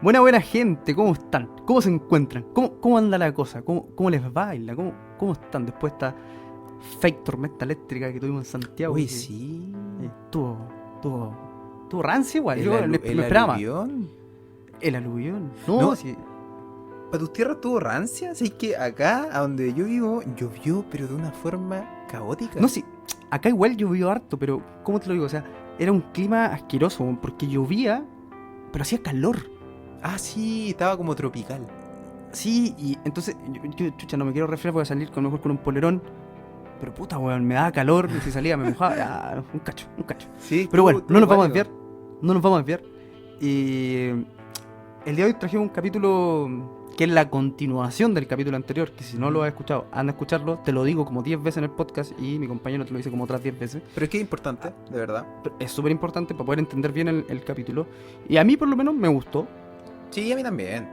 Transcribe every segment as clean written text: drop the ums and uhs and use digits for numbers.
Buena gente, ¿cómo están? ¿Cómo se encuentran? ¿Cómo anda la cosa? ¿Cómo les baila? ¿Cómo están después de esta fake tormenta eléctrica que tuvimos en Santiago? Uy, Que, sí. estuvo rancia igual. El, Yo alu- me el esperaba más. aluvión. El aluvión. No, No, sí. ¿para tus tierras tuvo rancia? Así que acá, a donde yo vivo, llovió, pero de una forma caótica. No, sí. Acá igual llovió harto, pero ¿cómo te lo digo? O sea, era un clima asqueroso, porque llovía, pero hacía calor. Ah, sí, estaba como tropical. Sí, y entonces, chucha, no me quiero resfriar, voy a salir con mejor con un polerón. Pero puta, weón, me daba calor y si salía me mojaba. Un cacho. Sí, Pero bueno, no nos vamos a válido. desviar. No nos vamos a desviar. Y el día de hoy trajimos un capítulo que es la continuación del capítulo anterior. Que si no lo has escuchado, anda a escucharlo. Te lo digo como 10 veces en el podcast y mi compañero te lo dice como otras 10 veces. Pero es que es importante, de verdad. Pero es súper importante para poder entender bien el capítulo. Y a mí, por lo menos, me gustó. Sí, a mí también.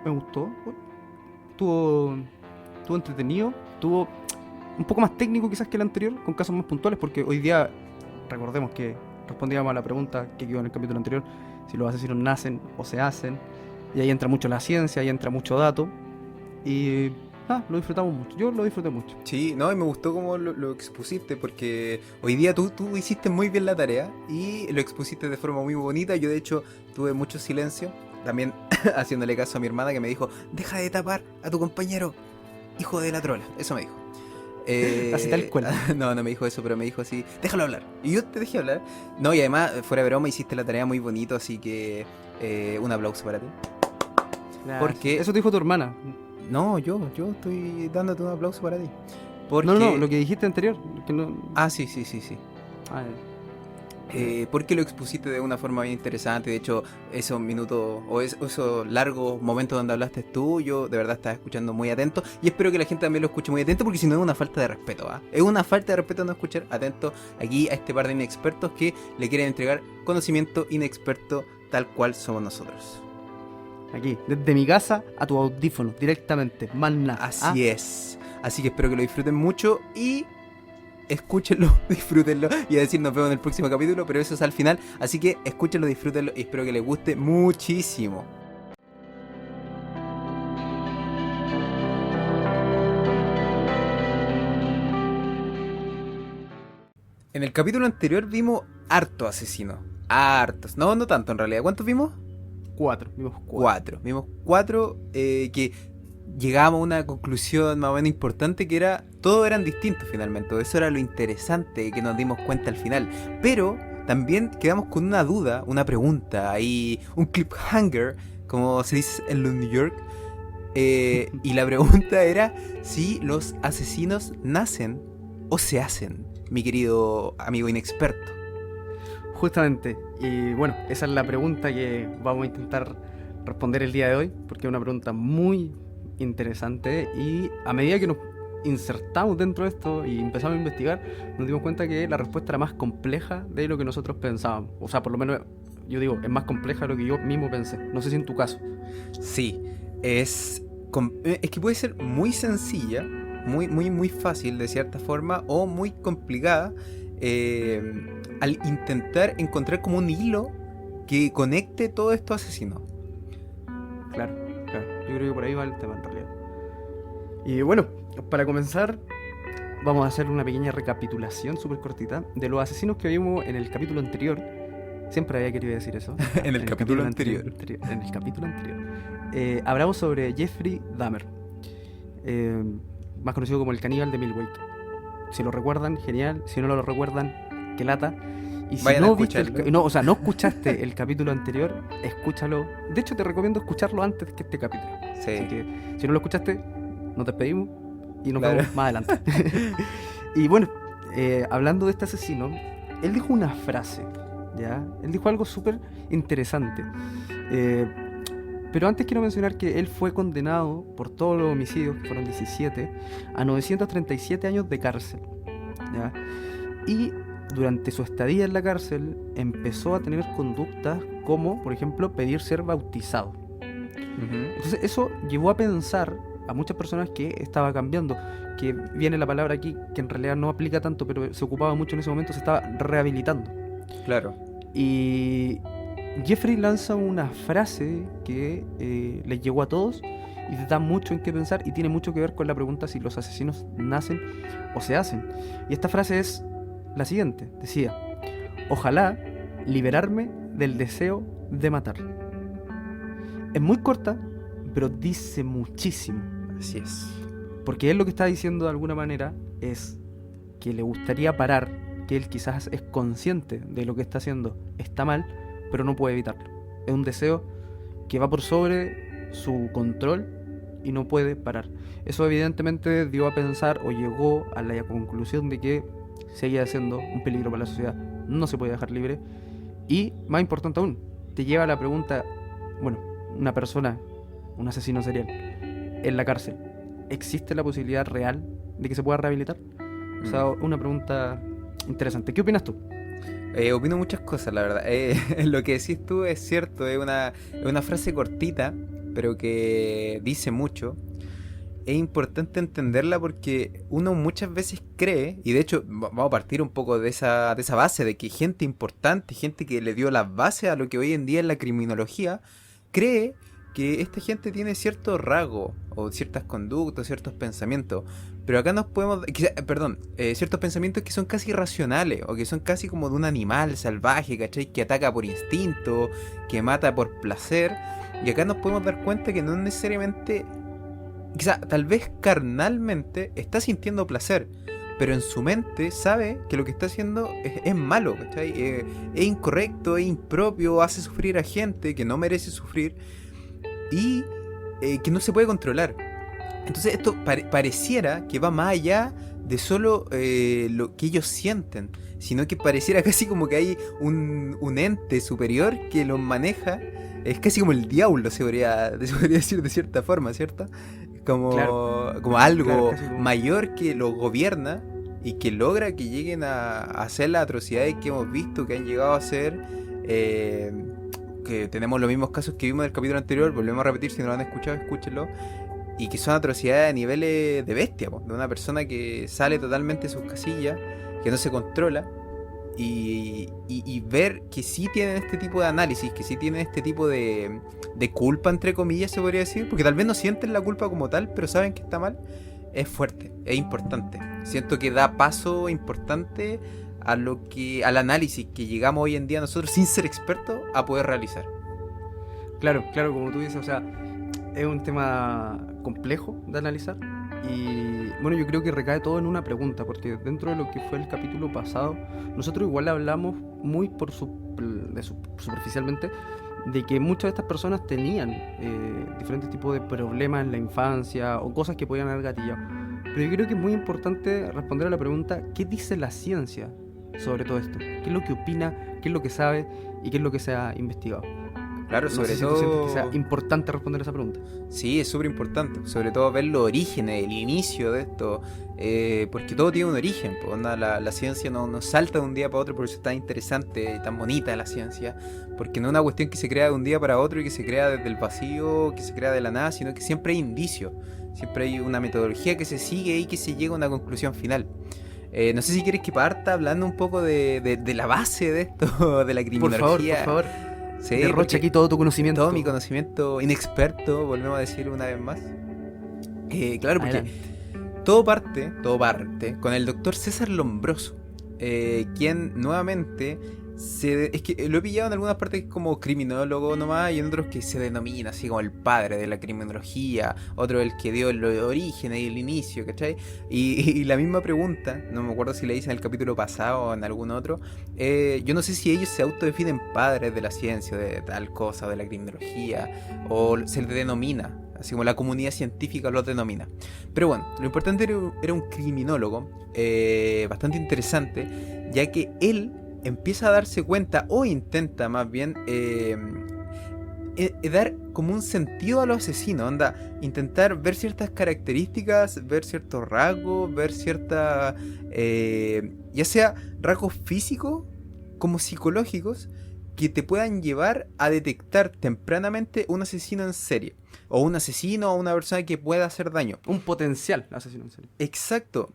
Me gustó. Estuvo entretenido. Estuvo un poco más técnico quizás que el anterior, con casos más puntuales, porque hoy día, recordemos que respondíamos a la pregunta que quedó en el capítulo anterior, si los asesinos nacen o se hacen, y ahí entra mucho la ciencia, ahí entra mucho dato, y lo disfrutamos mucho, yo lo disfruté mucho. Sí, no, y me gustó cómo lo expusiste, porque hoy día tú hiciste muy bien la tarea y lo expusiste de forma muy bonita. Yo, de hecho, tuve mucho silencio, también haciéndole caso a mi hermana que me dijo, deja de tapar a tu compañero, hijo de la trola. Eso me dijo. Así tal cual. No me dijo eso, pero me dijo así, déjalo hablar. Y yo te dejé hablar. No, y además, fuera de broma, hiciste la tarea muy bonito, así que un aplauso para ti. Porque- Eso te dijo tu hermana. No, yo estoy dándote un aplauso para ti. Porque... No, lo que dijiste anterior, que no... Ah, sí. Ah, Porque lo expusiste de una forma bien interesante. De hecho, esos minutos o esos largos momentos donde hablaste tú, yo de verdad estaba escuchando muy atento. Y espero que la gente también lo escuche muy atento, porque si no es una falta de respeto, ¿ah? Es una falta de respeto no escuchar atento aquí a este par de inexpertos que le quieren entregar conocimiento inexperto tal cual somos nosotros. aquí, desde mi casa a tu audífono, directamente, más nada. Así es. Así que espero que lo disfruten mucho y... escúchenlo, disfrútenlo. Y a decir nos vemos en el próximo capítulo, pero eso es al final. Así que escúchenlo, disfrútenlo y espero que les guste muchísimo. En el capítulo anterior vimos harto asesino. Hartos. No tanto en realidad. ¿Cuántos vimos? Vimos cuatro. Vimos cuatro que llegábamos a una conclusión más o menos importante, que era, todos eran distintos finalmente. Eso era lo interesante que nos dimos cuenta al final. Pero también quedamos con una duda, una pregunta, ahí un cliffhanger, como se dice en los New York. Y la pregunta era si los asesinos nacen o se hacen, mi querido amigo inexperto. Justamente, y bueno, esa es la pregunta que vamos a intentar responder el día de hoy, porque es una pregunta muy interesante y a medida que nos insertamos dentro de esto y empezamos a investigar, nos dimos cuenta que la respuesta era más compleja de lo que nosotros pensábamos. O sea, por lo menos yo digo, es más compleja de lo que yo mismo pensé. No sé si en tu caso. Sí, es que puede ser muy sencilla, muy fácil de cierta forma, o muy complicada al intentar encontrar como un hilo que conecte todos estos asesinos. Claro. Yo creo que por ahí va el tema en realidad. Y bueno, para comenzar, vamos a hacer una pequeña recapitulación súper cortita de los asesinos que vimos en el capítulo anterior. Siempre había querido decir eso. En el capítulo anterior. En el capítulo anterior. Hablamos sobre Jeffrey Dahmer, más conocido como el caníbal de Milwaukee. Si lo recuerdan, genial. Si no lo recuerdan, qué lata. Y si Vayan a no viste escucharlo. no escuchaste el capítulo anterior, escúchalo. De hecho, te recomiendo escucharlo antes que este capítulo. Sí. Así que si no lo escuchaste, nos despedimos y nos Claro. vemos más adelante. Y bueno, hablando de este asesino, él dijo una frase, ¿ya? Él dijo algo súper interesante. Pero antes quiero mencionar que él fue condenado por todos los homicidios, que fueron 17, a 937 años de cárcel, ¿ya? Y durante su estadía en la cárcel empezó a tener conductas como, por ejemplo, pedir ser bautizado. Entonces eso llevó a pensar a muchas personas que estaba cambiando, que viene la palabra aquí que en realidad no aplica tanto, pero se ocupaba mucho en ese momento, se estaba rehabilitando. Claro. Y Jeffrey lanza una frase que les llegó a todos y te da mucho en qué pensar y tiene mucho que ver con la pregunta si los asesinos nacen o se hacen. Y esta frase es la siguiente, decía: ojalá liberarme del deseo de matar. Es muy corta, pero dice muchísimo. Así es. Porque él lo que está diciendo de alguna manera es que le gustaría parar, que él quizás es consciente de lo que está haciendo está mal, pero no puede evitarlo. Es un deseo que va por sobre su control y no puede parar. Eso evidentemente dio a pensar o llegó a la conclusión de que seguía siendo un peligro para la sociedad, no se puede dejar libre. Y más importante aún, te lleva a la pregunta, bueno, una persona, un asesino serial, en la cárcel, ¿existe la posibilidad real de que se pueda rehabilitar? O sea, una pregunta interesante. ¿Qué opinas tú? Opino muchas cosas, la verdad. Lo que decís tú es cierto, es una frase cortita, pero que dice mucho. Es importante entenderla porque uno muchas veces cree, y de hecho vamos a partir un poco de esa base, de que gente importante, gente que le dio las bases a lo que hoy en día es la criminología, cree que esta gente tiene cierto rasgo, o ciertas conductas, ciertos pensamientos, pero acá nos podemos, ciertos pensamientos que son casi irracionales, o que son casi como de un animal salvaje, ¿cachai? Que ataca por instinto, que mata por placer, y acá nos podemos dar cuenta que no necesariamente, quizá tal vez carnalmente está sintiendo placer, pero en su mente sabe que lo que está haciendo es malo, ¿cachai? Es incorrecto, es impropio, hace sufrir a gente que no merece sufrir y que no se puede controlar. Entonces esto pareciera que va más allá de solo lo que ellos sienten, sino que pareciera casi como que hay un ente superior que los maneja. Es casi como el diablo, se podría decir de cierta forma, ¿cierto? Como algo mayor que lo gobierna y que logra que lleguen a hacer las atrocidades que hemos visto, que han llegado a hacer. Que tenemos los mismos casos que vimos en el capítulo anterior, volvemos a repetir, si no lo han escuchado, escúchenlo. Y que son atrocidades a niveles de bestia, de una persona que sale totalmente de sus casillas, que no se controla. Y ver que sí tienen este tipo de análisis, que sí tienen este tipo de culpa, entre comillas, se podría decir, porque tal vez no sienten la culpa como tal, pero saben que está mal, es fuerte, es importante. Siento que da paso importante al análisis que llegamos hoy en día nosotros, sin ser expertos, a poder realizar. Claro, como tú dices, o sea, es un tema complejo de analizar. Y bueno, yo creo que recae todo en una pregunta, porque dentro de lo que fue el capítulo pasado, nosotros igual hablamos muy superficialmente de que muchas de estas personas tenían diferentes tipos de problemas en la infancia o cosas que podían haber gatillado. Pero yo creo que es muy importante responder a la pregunta: ¿qué dice la ciencia sobre todo esto? ¿Qué es lo que opina? ¿Qué es lo que sabe? ¿Y qué es lo que se ha investigado? Claro, No sobre sé si todo... tú sientes que sea importante responder esa pregunta. Sí, es súper importante. Sobre todo ver los orígenes, el inicio de esto. Porque todo tiene un origen. Pues, la ciencia no salta de un día para otro, por eso es tan interesante y tan bonita la ciencia. Porque no es una cuestión que se crea de un día para otro y que se crea desde el vacío, que se crea de la nada, sino que siempre hay indicios. Siempre hay una metodología que se sigue y que se llega a una conclusión final. No sé si quieres que parta hablando un poco de la base de esto, de la criminología. Por favor. Sí, derrocha aquí todo tu conocimiento. Todo mi conocimiento inexperto, volvemos a decir una vez más. Claro, porque todo parte con el doctor César Lombroso, quien nuevamente es que lo he pillado en algunas partes como criminólogo nomás, y en otros que se denomina así como el padre de la criminología, otro el que dio los orígenes y el inicio, ¿cachai? Y la misma pregunta, no me acuerdo si la hice en el capítulo pasado o en algún otro, yo no sé si ellos se autodefinen padres de la ciencia, de tal cosa, de la criminología, o se les denomina, así como la comunidad científica los denomina. Pero bueno, lo importante era un criminólogo bastante interesante, ya que él empieza a darse cuenta, o intenta más bien dar como un sentido a los asesinos, intentar ver ciertas características, ver ciertos rasgos, ver ciertas, ya sea rasgos físicos como psicológicos, que te puedan llevar a detectar tempranamente un asesino en serie, o un asesino o una persona que pueda hacer daño. Un potencial asesino en serie. Exacto.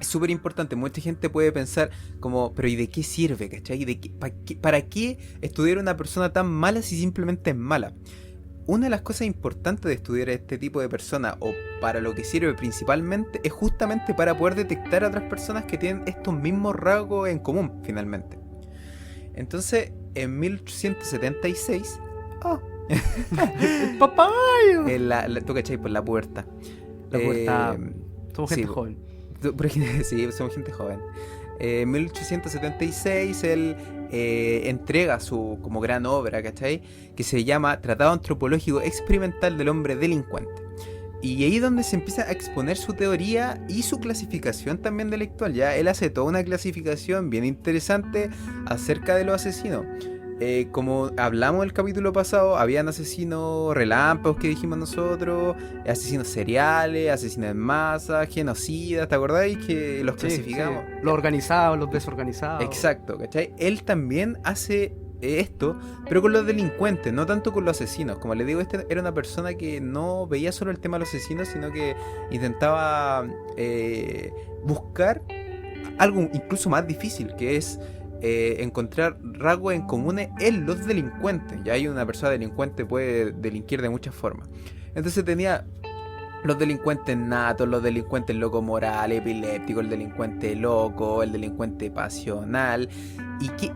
es súper importante. Mucha gente puede pensar como, pero ¿y de qué sirve, cachai? ¿Para qué estudiar a una persona tan mala si simplemente es mala? Una de las cosas importantes de estudiar a este tipo de personas, o para lo que sirve principalmente, es justamente para poder detectar a otras personas que tienen estos mismos rasgos en común, finalmente. Entonces, en 1876... ¡Oh! ¡El papayo! ¿Tú cachai? Por la pubertad. La pubertad. Somos gente sí, joven. Sí, somos gente joven. En 1876 él entrega su como gran obra, ¿cachai? Que se llama Tratado Antropológico Experimental del Hombre Delincuente. Y ahí es donde se empieza a exponer su teoría y su clasificación también delictual. Ya él hace toda una clasificación bien interesante acerca de los asesinos. Como hablamos el capítulo pasado, habían asesinos relámpagos que dijimos nosotros, asesinos seriales, asesinos en masa, genocidas, ¿te acordáis que los clasificamos? Sí. Los organizados, los desorganizados. Exacto, ¿cachai? Él también hace esto, pero con los delincuentes, no tanto con los asesinos. Como les digo, este era una persona que no veía solo el tema de los asesinos, sino que intentaba buscar algo incluso más difícil, que es encontrar rasgos en comunes en los delincuentes. Ya hay una persona delincuente puede delinquir de muchas formas. Entonces tenía los delincuentes natos, los delincuentes loco-moral, epiléptico, el delincuente loco, el delincuente pasional, y que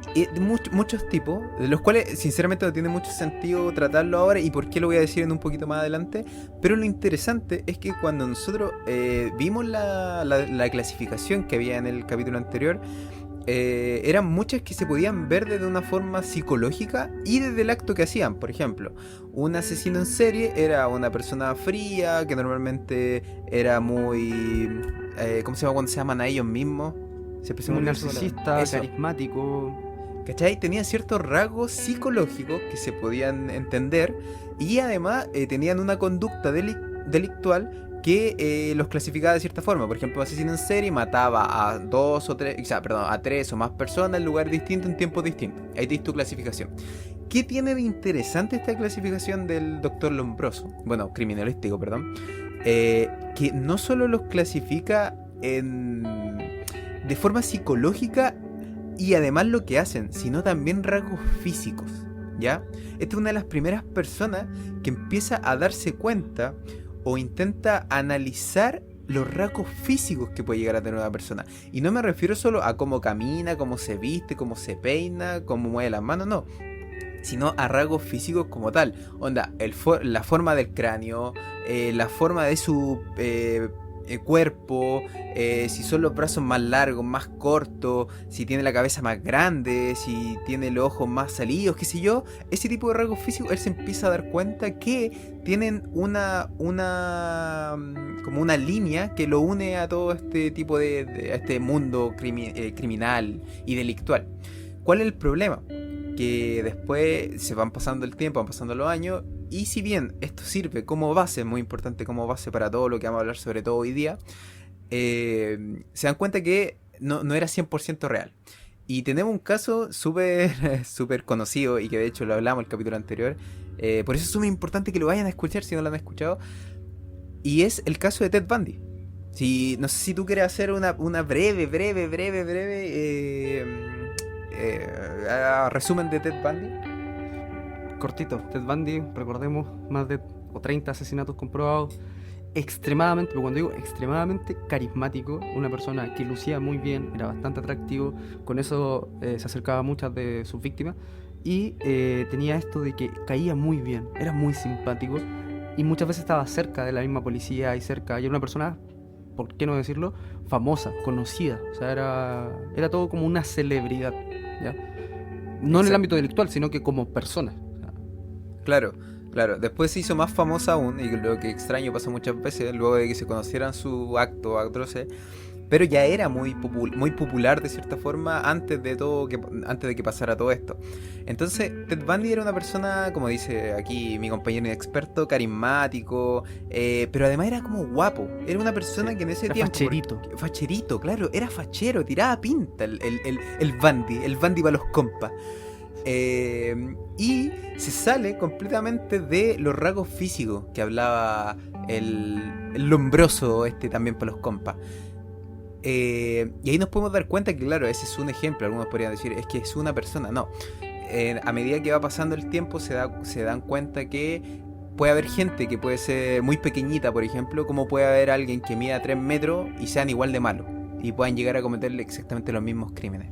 muchos tipos, de los cuales sinceramente no tiene mucho sentido tratarlo ahora, y por qué lo voy a decir en un poquito más adelante. Pero lo interesante es que cuando nosotros vimos la clasificación que había en el capítulo anterior, eran muchas que se podían ver desde una forma psicológica y desde el acto que hacían. Por ejemplo, un asesino en serie era una persona fría, que normalmente era muy... ¿cómo se llama cuando se llaman a ellos mismos? Muy narcisista, carismático. ¿Cachai? Tenía ciertos rasgos psicológicos que se podían entender, y además tenían una conducta delictual que los clasificaba de cierta forma. Por ejemplo, un asesino en serie mataba a a 3 o más personas en lugares distintos en tiempos distintos. Ahí tienes tu clasificación. ¿Qué tiene de interesante esta clasificación del doctor Lombroso? Bueno, criminalístico, perdón. Que no solo los clasifica de forma psicológica y además lo que hacen, sino también rasgos físicos, ¿ya? Esta es una de las primeras personas que empieza a darse cuenta o intenta analizar los rasgos físicos que puede llegar a tener una persona. Y no me refiero solo a cómo camina, cómo se viste, cómo se peina, cómo mueve las manos, no. Sino a rasgos físicos como tal. Onda, la forma del cráneo, la forma de su cuerpo, si son los brazos más largos, más cortos, si tiene la cabeza más grande, si tiene los ojos más salidos, qué sé yo. Ese tipo de rasgos físicos, él se empieza a dar cuenta que tienen como una línea que lo une a todo este tipo a este mundo criminal y delictual. ¿Cuál es el problema? Que después se van pasando el tiempo, van pasando los años, y si bien esto sirve como base, muy importante como base para todo lo que vamos a hablar sobre todo hoy día, se dan cuenta que no era 100% real. Y tenemos un caso súper conocido, y que de hecho lo hablamos en el capítulo anterior, por eso es muy importante que lo vayan a escuchar si no lo han escuchado, y es el caso de Ted Bundy. No sé si tú quieres hacer una breve resumen de Ted Bundy. Cortito, Ted Bundy, recordemos, más de 30 asesinatos comprobados, extremadamente, pero cuando digo extremadamente carismático, una persona que lucía muy bien, era bastante atractivo, con eso se acercaba a muchas de sus víctimas, y tenía esto de que caía muy bien, era muy simpático, y muchas veces estaba cerca de la misma policía y era una persona, por qué no decirlo, famosa, conocida, o sea, era todo como una celebridad, ¿ya? No en el ámbito delictual, sino que como persona. Claro. Después se hizo más famosa aún, y lo que extraño pasa muchas veces, luego de que se conocieran sus actos atroces, pero ya era muy popular de cierta forma antes de que pasara todo esto. Entonces, Ted Bundy era una persona, como dice aquí mi compañero experto, carismático, pero además era como guapo. Era una persona que en ese tiempo... Facherito, claro, era fachero, tiraba pinta el Bundy para los compas. Y se sale completamente de los rasgos físicos que hablaba el Lombroso también para los compas. Y ahí nos podemos dar cuenta que, claro, ese es un ejemplo. Algunos podrían decir, es que es una persona. No. A medida que va pasando el tiempo se dan cuenta que puede haber gente que puede ser muy pequeñita, por ejemplo, como puede haber alguien que mida 3 metros y sean igual de malos y puedan llegar a cometerle exactamente los mismos crímenes.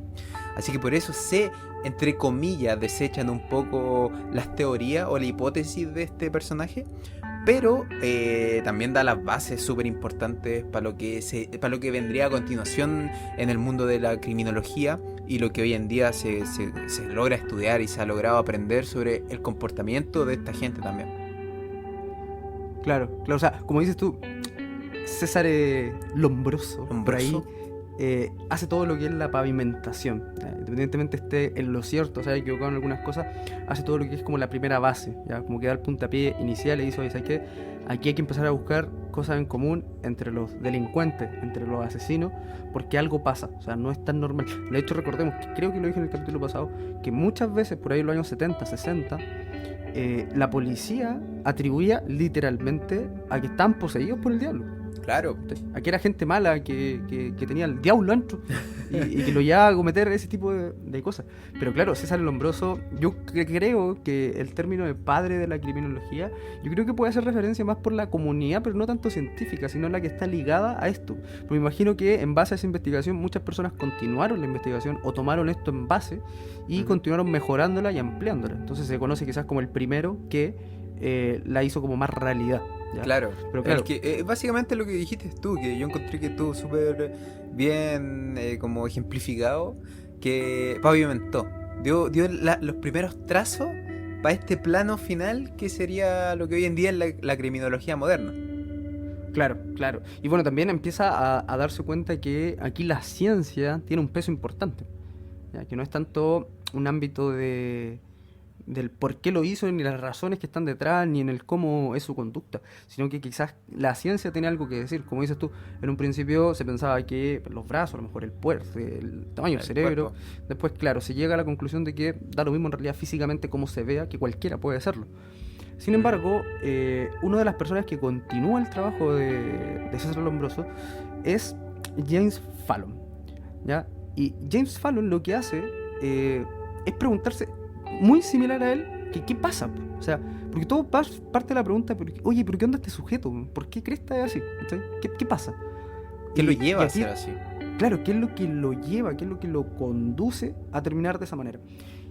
Así que por eso entre comillas, desechan un poco las teorías o la hipótesis de este personaje, pero también da las bases súper importantes para lo que vendría a continuación en el mundo de la criminología y lo que hoy en día se logra estudiar y se ha logrado aprender sobre el comportamiento de esta gente también. Claro, o sea, como dices tú, César Lombroso, por ahí, hace todo lo que es la pavimentación, independientemente esté en lo cierto, o sea, equivocado en algunas cosas, hace todo lo que es como la primera base, ¿ya? Como que da el puntapié inicial y dice, oye, ¿sabes qué? Aquí hay que empezar a buscar cosas en común entre los delincuentes, entre los asesinos, porque algo pasa, o sea, no es tan normal. De hecho, recordemos, que creo que lo dije en el capítulo pasado, que muchas veces, por ahí en los años 70, 60, la policía atribuía literalmente a que estaban poseídos por el diablo. Claro. Aquí era gente mala que tenía el diablo dentro y que lo llevaba a cometer ese tipo de cosas. Pero claro, César Lombroso, yo creo que el término de padre de la criminología, yo creo que puede hacer referencia más por la comunidad, pero no tanto científica, sino la que está ligada a esto. Porque me imagino que en base a esa investigación muchas personas continuaron la investigación o tomaron esto en base y continuaron mejorándola y ampliándola. Entonces se conoce quizás como el primero que la hizo como más realidad. ¿Ya? Claro, pero claro, básicamente lo que dijiste tú, que yo encontré que estuvo súper bien como ejemplificado, que pavimentó, dio los primeros trazos para este plano final que sería lo que hoy en día es la criminología moderna. Claro. Y bueno, también empieza a darse cuenta que aquí la ciencia tiene un peso importante, ¿ya? Que no es tanto un ámbito del por qué lo hizo, ni las razones que están detrás, ni en el cómo es su conducta, sino que quizás la ciencia tiene algo que decir. Como dices tú, en un principio se pensaba que los brazos, a lo mejor el tamaño del cerebro, cuerpo. después claro, se llega a la conclusión de que da lo mismo en realidad físicamente como se vea, que cualquiera puede hacerlo. Sin embargo, una de las personas que continúa el trabajo de César Lombroso es James Fallon, ¿ya? Y James Fallon lo que hace es preguntarse, muy similar a él, que qué pasa, o sea, porque todo parte de la pregunta, oye, ¿pero qué onda este sujeto? ¿Por qué crees que es así? ¿Qué pasa? ¿Qué lo lleva a ser así? Claro, ¿qué es lo que lo lleva? ¿Qué es lo que lo conduce a terminar de esa manera?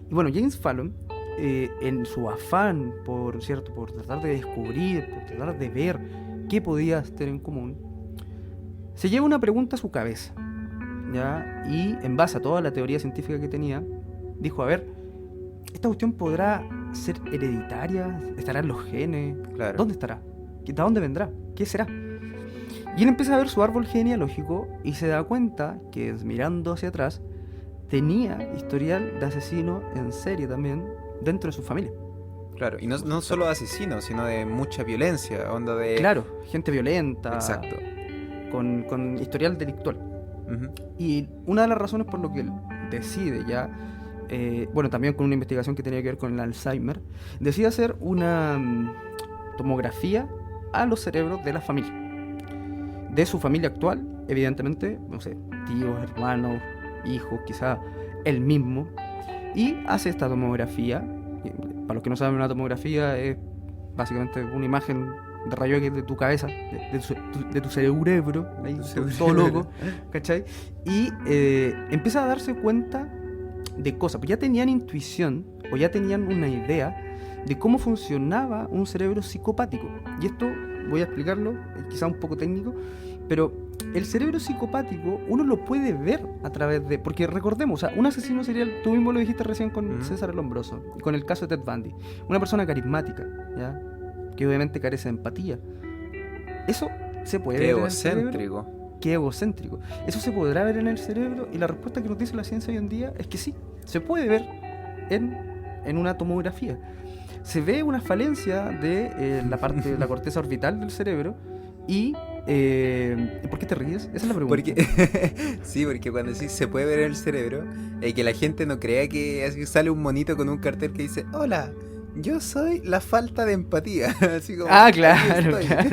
Y bueno, James Fallon, en su afán por tratar de descubrir, por tratar de ver qué podía tener en común, se lleva una pregunta a su cabeza, ¿ya? Y en base a toda la teoría científica que tenía, dijo, a ver, ¿esta cuestión podrá ser hereditaria? ¿Estará en los genes? Claro. ¿Dónde estará? ¿De dónde vendrá? ¿Qué será? Y él empieza a ver su árbol genealógico y se da cuenta que, mirando hacia atrás, tenía historial de asesino en serie también dentro de su familia. Claro, y no solo de asesinos, sino de mucha violencia, onda de... Claro, gente violenta. Exacto. Con historial delictual. Uh-huh. Y una de las razones por lo que él decide ya, bueno, también con una investigación que tenía que ver con el Alzheimer, decide hacer una tomografía a los cerebros de la familia. De su familia actual, evidentemente, no sé, tíos, hermanos, hijos, quizá él mismo, y hace esta tomografía. Para los que no saben, una tomografía es básicamente una imagen de rayo X de tu cabeza, de tu cerebro, ahí, todo loco, ¿cachai? Y empieza a darse cuenta de cosas, pues ya tenían intuición o ya tenían una idea de cómo funcionaba un cerebro psicopático. Y esto voy a explicarlo, quizá un poco técnico, pero el cerebro psicopático uno lo puede ver a través de... Porque recordemos, o sea, un asesino serial, tú mismo lo dijiste recién con César Lombroso, con el caso de Ted Bundy, una persona carismática, ¿ya? Que obviamente carece de empatía. Eso se puede ver en el cerebro. Qué egocéntrico. Eso se podrá ver en el cerebro, y la respuesta que nos dice la ciencia hoy en día es que sí, se puede ver en una tomografía. Se ve una falencia de la parte de la corteza orbital del cerebro. Y ¿por qué te ríes? Esa es la pregunta. Sí, porque cuando decís se puede ver en el cerebro, que la gente no crea que así sale un monito con un cartel que dice: hola, Yo soy la falta de empatía. Así como, Ah, aquí claro, estoy. claro.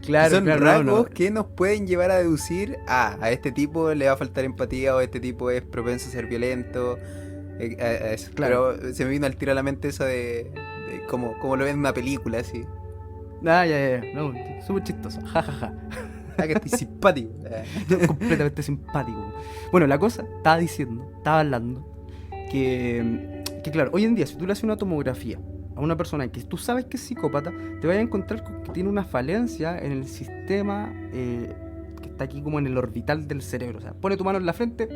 Claro, Son claro, no, rasgos no. que nos pueden llevar a deducir, a este tipo le va a faltar empatía o este tipo es propenso a ser violento. A eso. Claro. Pero se me vino al tiro a la mente eso de como lo ven en una película, así. Ah, ya. No, súper chistoso. Ja, ja, ja. Ah, que estoy simpático. Completamente simpático. Bueno, la cosa, estaba hablando, que claro, hoy en día, si tú le haces una tomografía a una persona que tú sabes que es psicópata, te vas a encontrar con que tiene una falencia en el sistema que está aquí como en el orbital del cerebro. O sea, pone tu mano en la frente,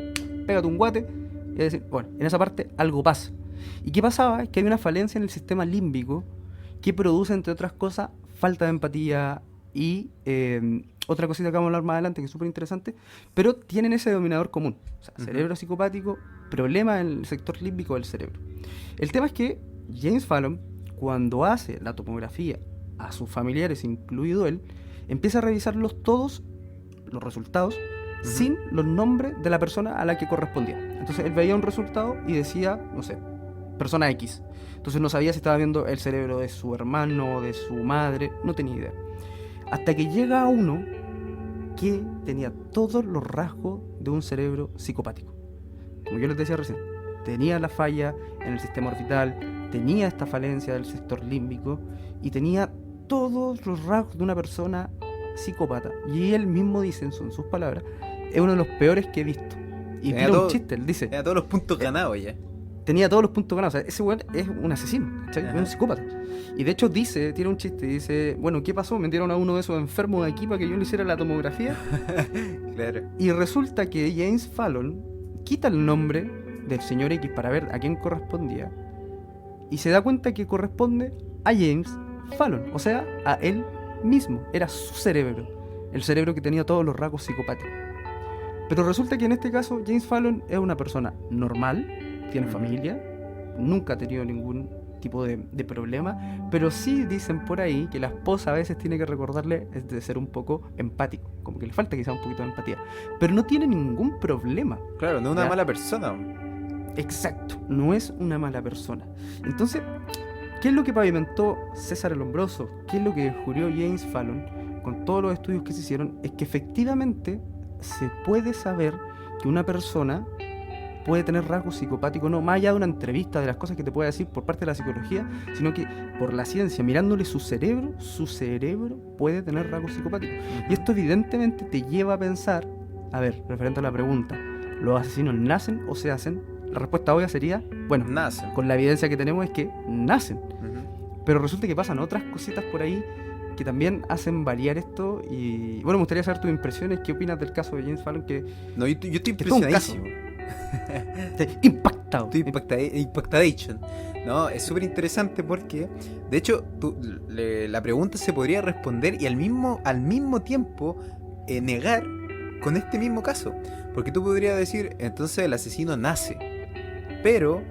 pégate un guate y decir, bueno, en esa parte algo pasa. ¿Y qué pasaba? Es que hay una falencia en el sistema límbico que produce, entre otras cosas, falta de empatía y otra cosita que vamos a hablar más adelante que es súper interesante, pero tienen ese denominador común. O sea, cerebro psicopático, problema en el sector límbico del cerebro. El tema es que James Fallon, cuando hace la tomografía a sus familiares, incluido él, empieza a revisarlos todos, los resultados, sin los nombres de la persona a la que correspondía. Entonces él veía un resultado y decía, no sé, persona X. Entonces no sabía si estaba viendo el cerebro de su hermano, de su madre, no tenía idea. Hasta que llega a uno que tenía todos los rasgos de un cerebro psicopático. Como yo les decía recién, tenía la falla en el sistema orbital, tenía esta falencia del sector límbico y tenía todos los rasgos de una persona psicópata. Y él mismo dice, en sus palabras, es uno de los peores que he visto. Y tira un chiste, él dice. Tenía todos los puntos ganados ya. Tenía todos los puntos ganados. O sea, ese weón es un asesino, ¿cachai? Es un psicópata. Y de hecho tiene un chiste, dice, bueno, ¿qué pasó? Metieron a uno de esos enfermos de aquí para que yo le hiciera la tomografía. Claro. Y resulta que James Fallon quita el nombre del señor X para ver a quién correspondía. Y se da cuenta que corresponde a James Fallon, o sea, a él mismo. Era su cerebro, el cerebro que tenía todos los rasgos psicopáticos. Pero resulta que en este caso James Fallon es una persona normal, tiene familia, nunca ha tenido ningún tipo de problema, pero sí dicen por ahí que la esposa a veces tiene que recordarle de ser un poco empático, como que le falta quizá un poquito de empatía, pero no tiene ningún problema. Claro, no es una ¿ya? mala persona. Exacto, no es una mala persona. Entonces, ¿qué es lo que pavimentó César el Hombroso? ¿Qué es lo que descubrió James Fallon con todos los estudios que se hicieron? Es que efectivamente se puede saber que una persona puede tener rasgos psicopáticos, no más allá de una entrevista, de las cosas que te puede decir por parte de la psicología, sino que por la ciencia, mirándole su cerebro puede tener rasgos psicopáticos. Y esto evidentemente te lleva a pensar, a ver, referente a la pregunta, ¿los asesinos nacen o se hacen? La respuesta obvia sería, bueno, Nacen. con la evidencia que tenemos es que nacen. Pero resulta que pasan otras cositas por ahí que también hacen variar esto. Y bueno, me gustaría saber tus impresiones. ¿Qué opinas del caso de James Fallon? No, yo estoy que es todo un caso. impresionadísimo. Impactado. Estoy impactadation. No, es súper interesante porque, de hecho, la pregunta se podría responder y al mismo tiempo negar con este mismo caso. Porque tú podrías decir, entonces el asesino nace, pero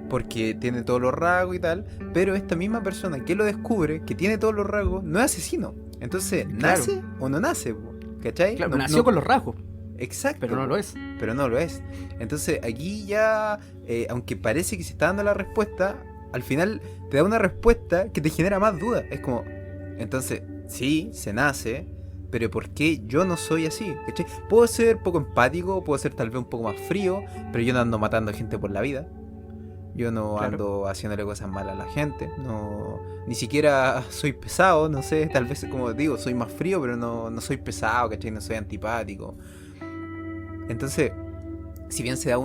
porque tiene todos los rasgos y tal, pero esta misma persona que lo descubre, que tiene todos los rasgos, no es asesino. Entonces, ¿nace o no nace? ¿Cachai? Claro, No- nació no- con los rasgos, Exacto. pero no lo es. Pero no lo es. Entonces aquí ya, aunque parece que se está dando la respuesta, al final te da una respuesta que te genera más dudas. Es como, entonces, sí, se nace, pero ¿por qué yo no soy así? ¿Cachai? Puedo ser poco empático, puedo ser tal vez un poco más frío, pero yo no ando matando gente por la vida. Yo no Claro. ando haciéndole cosas malas a la gente. No, ni siquiera soy pesado, no sé, tal vez como digo, soy más frío, pero no soy pesado, ¿cachai? No soy antipático. Entonces, si bien se da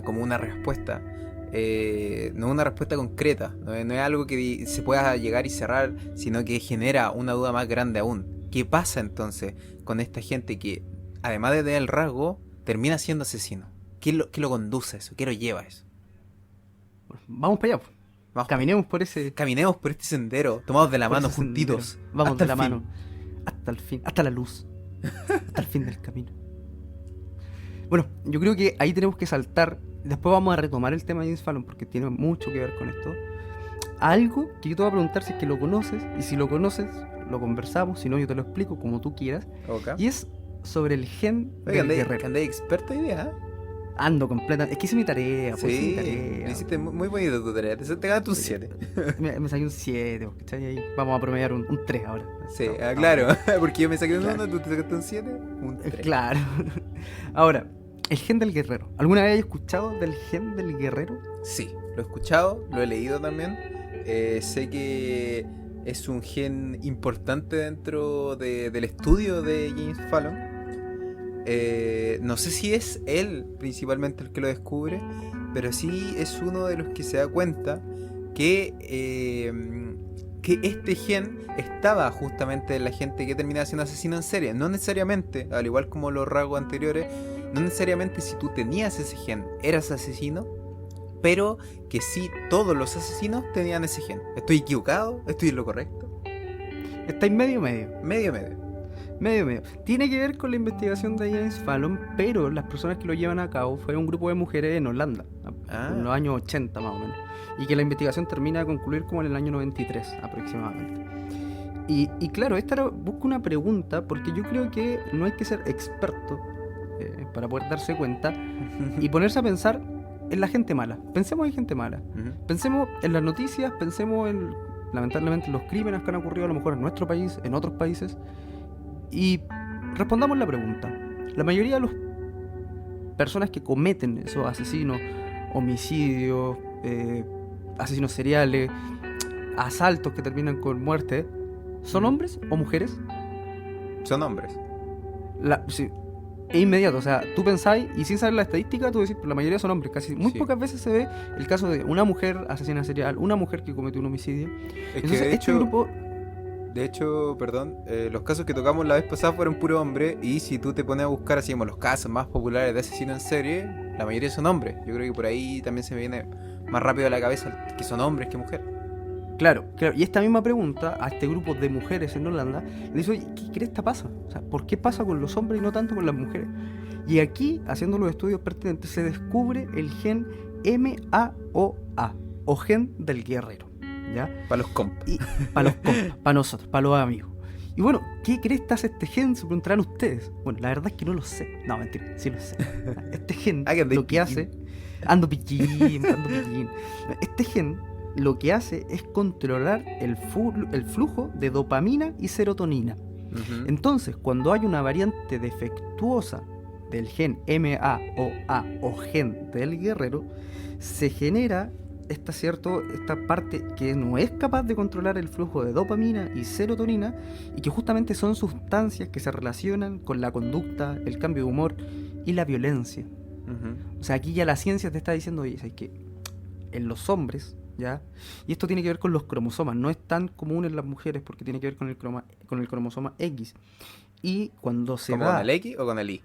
como una respuesta, no es una respuesta concreta, no es algo que se pueda llegar y cerrar, sino que genera una duda más grande aún. ¿Qué pasa entonces con esta gente que, además de tener el rasgo, termina siendo asesino? ¿Qué lo conduce a eso? ¿Qué lo lleva a eso? Vamos para allá. Vamos, Caminemos por ese. caminemos por este sendero, tomados de la por mano, ese juntitos. sendero. Vamos hasta de la el fin. mano. Hasta el fin. Hasta la luz. Hasta el fin del camino. Bueno, yo creo que ahí tenemos que saltar. Después vamos a retomar el tema de James Fallon porque tiene mucho que ver con esto. Algo que yo te voy a preguntar si es que lo conoces. Y si lo conoces, lo conversamos. Si no, yo te lo explico como tú quieras. Ok. Y es sobre el gen Oiga, del guerrero. andáis experto hoy día, ¿eh? Ando completa. Es que hice mi tarea, pues hice mi Sí, tarea. lo hiciste muy bonito tu tarea. Te ganaste un 7. Me saqué un 7, ¿cachai? Ahí vamos a promediar un 3 ahora. Sí, Estamos claro. bien. Porque yo me saqué un Claro. 1, tú te sacaste un 7, un 3. Claro. Ahora, el gen del guerrero. ¿Alguna vez has escuchado del gen del guerrero? Sí, lo he escuchado, lo he leído también. Sé que es un gen importante dentro del estudio de James Fallon. No sé si es él principalmente el que lo descubre, pero sí es uno de los que se da cuenta que este gen estaba justamente en la gente que terminaba siendo asesino en serie. No necesariamente, al igual como los rasgos anteriores, no necesariamente si tú tenías ese gen eras asesino, pero que sí todos los asesinos tenían ese gen. ¿Estoy equivocado? ¿Estoy en lo correcto? Está en medio. Medio. Medio. Tiene que ver con la investigación de James Fallon, pero las personas que lo llevan a cabo fue un grupo de mujeres en Holanda, en los años 80 más o menos. Y que la investigación termina de concluir como en el año 93 aproximadamente. Y claro, busca una pregunta, porque yo creo que no hay que ser experto para poder darse cuenta y ponerse a pensar en la gente mala. Pensemos en gente mala. Pensemos en las noticias, pensemos en, lamentablemente, los crímenes que han ocurrido a lo mejor en nuestro país, en otros países. Y respondamos la pregunta. La mayoría de las personas que cometen esos asesinos, homicidios, asesinos seriales, asaltos que terminan con muerte, ¿son hombres o mujeres? Son hombres. Sí, es inmediato, o sea, tú pensáis y sin saber la estadística, tú decís, pero la mayoría son hombres. Casi muy Sí. pocas veces se ve el caso de una mujer asesina serial, una mujer que cometió un homicidio. Es que Entonces, de este hecho, grupo, perdón, los casos que tocamos la vez pasada fueron puro hombre. Y si tú te pones a buscar así como los casos más populares de asesinos en serie, la mayoría son hombres. Yo creo que por ahí también se me viene más rápido a la cabeza que son hombres que mujeres. claro, y esta misma pregunta a este grupo de mujeres en Holanda le dice, oye, ¿qué cresta pasa? O sea, ¿por qué pasa con los hombres y no tanto con las mujeres? Y aquí, haciendo los estudios pertinentes, se descubre el gen MAOA, o gen del guerrero, ¿ya? Para los compas. Y para los compas, para nosotros, para los amigos. Y bueno, ¿qué cresta hace este gen? Se preguntarán ustedes. Bueno, la verdad es que no lo sé. No, mentira, sí lo sé. Este gen Ah, que andáis lo que hace... Ando pichín. Este gen lo que hace es controlar el flujo de dopamina y serotonina. Ujú. Entonces, cuando hay una variante defectuosa del gen MAOA o gen del guerrero, se genera esta parte que no es capaz de controlar el flujo de dopamina y serotonina, y que justamente son sustancias que se relacionan con la conducta, el cambio de humor y la violencia. Ujú. O sea, aquí ya la ciencia te está diciendo, oye, ¿sabes qué? En los hombres, ¿ya? Y esto tiene que ver con los cromosomas, no es tan común en las mujeres porque tiene que ver con el cromosoma X. Y cuando se ¿Como da con el X o con el Y?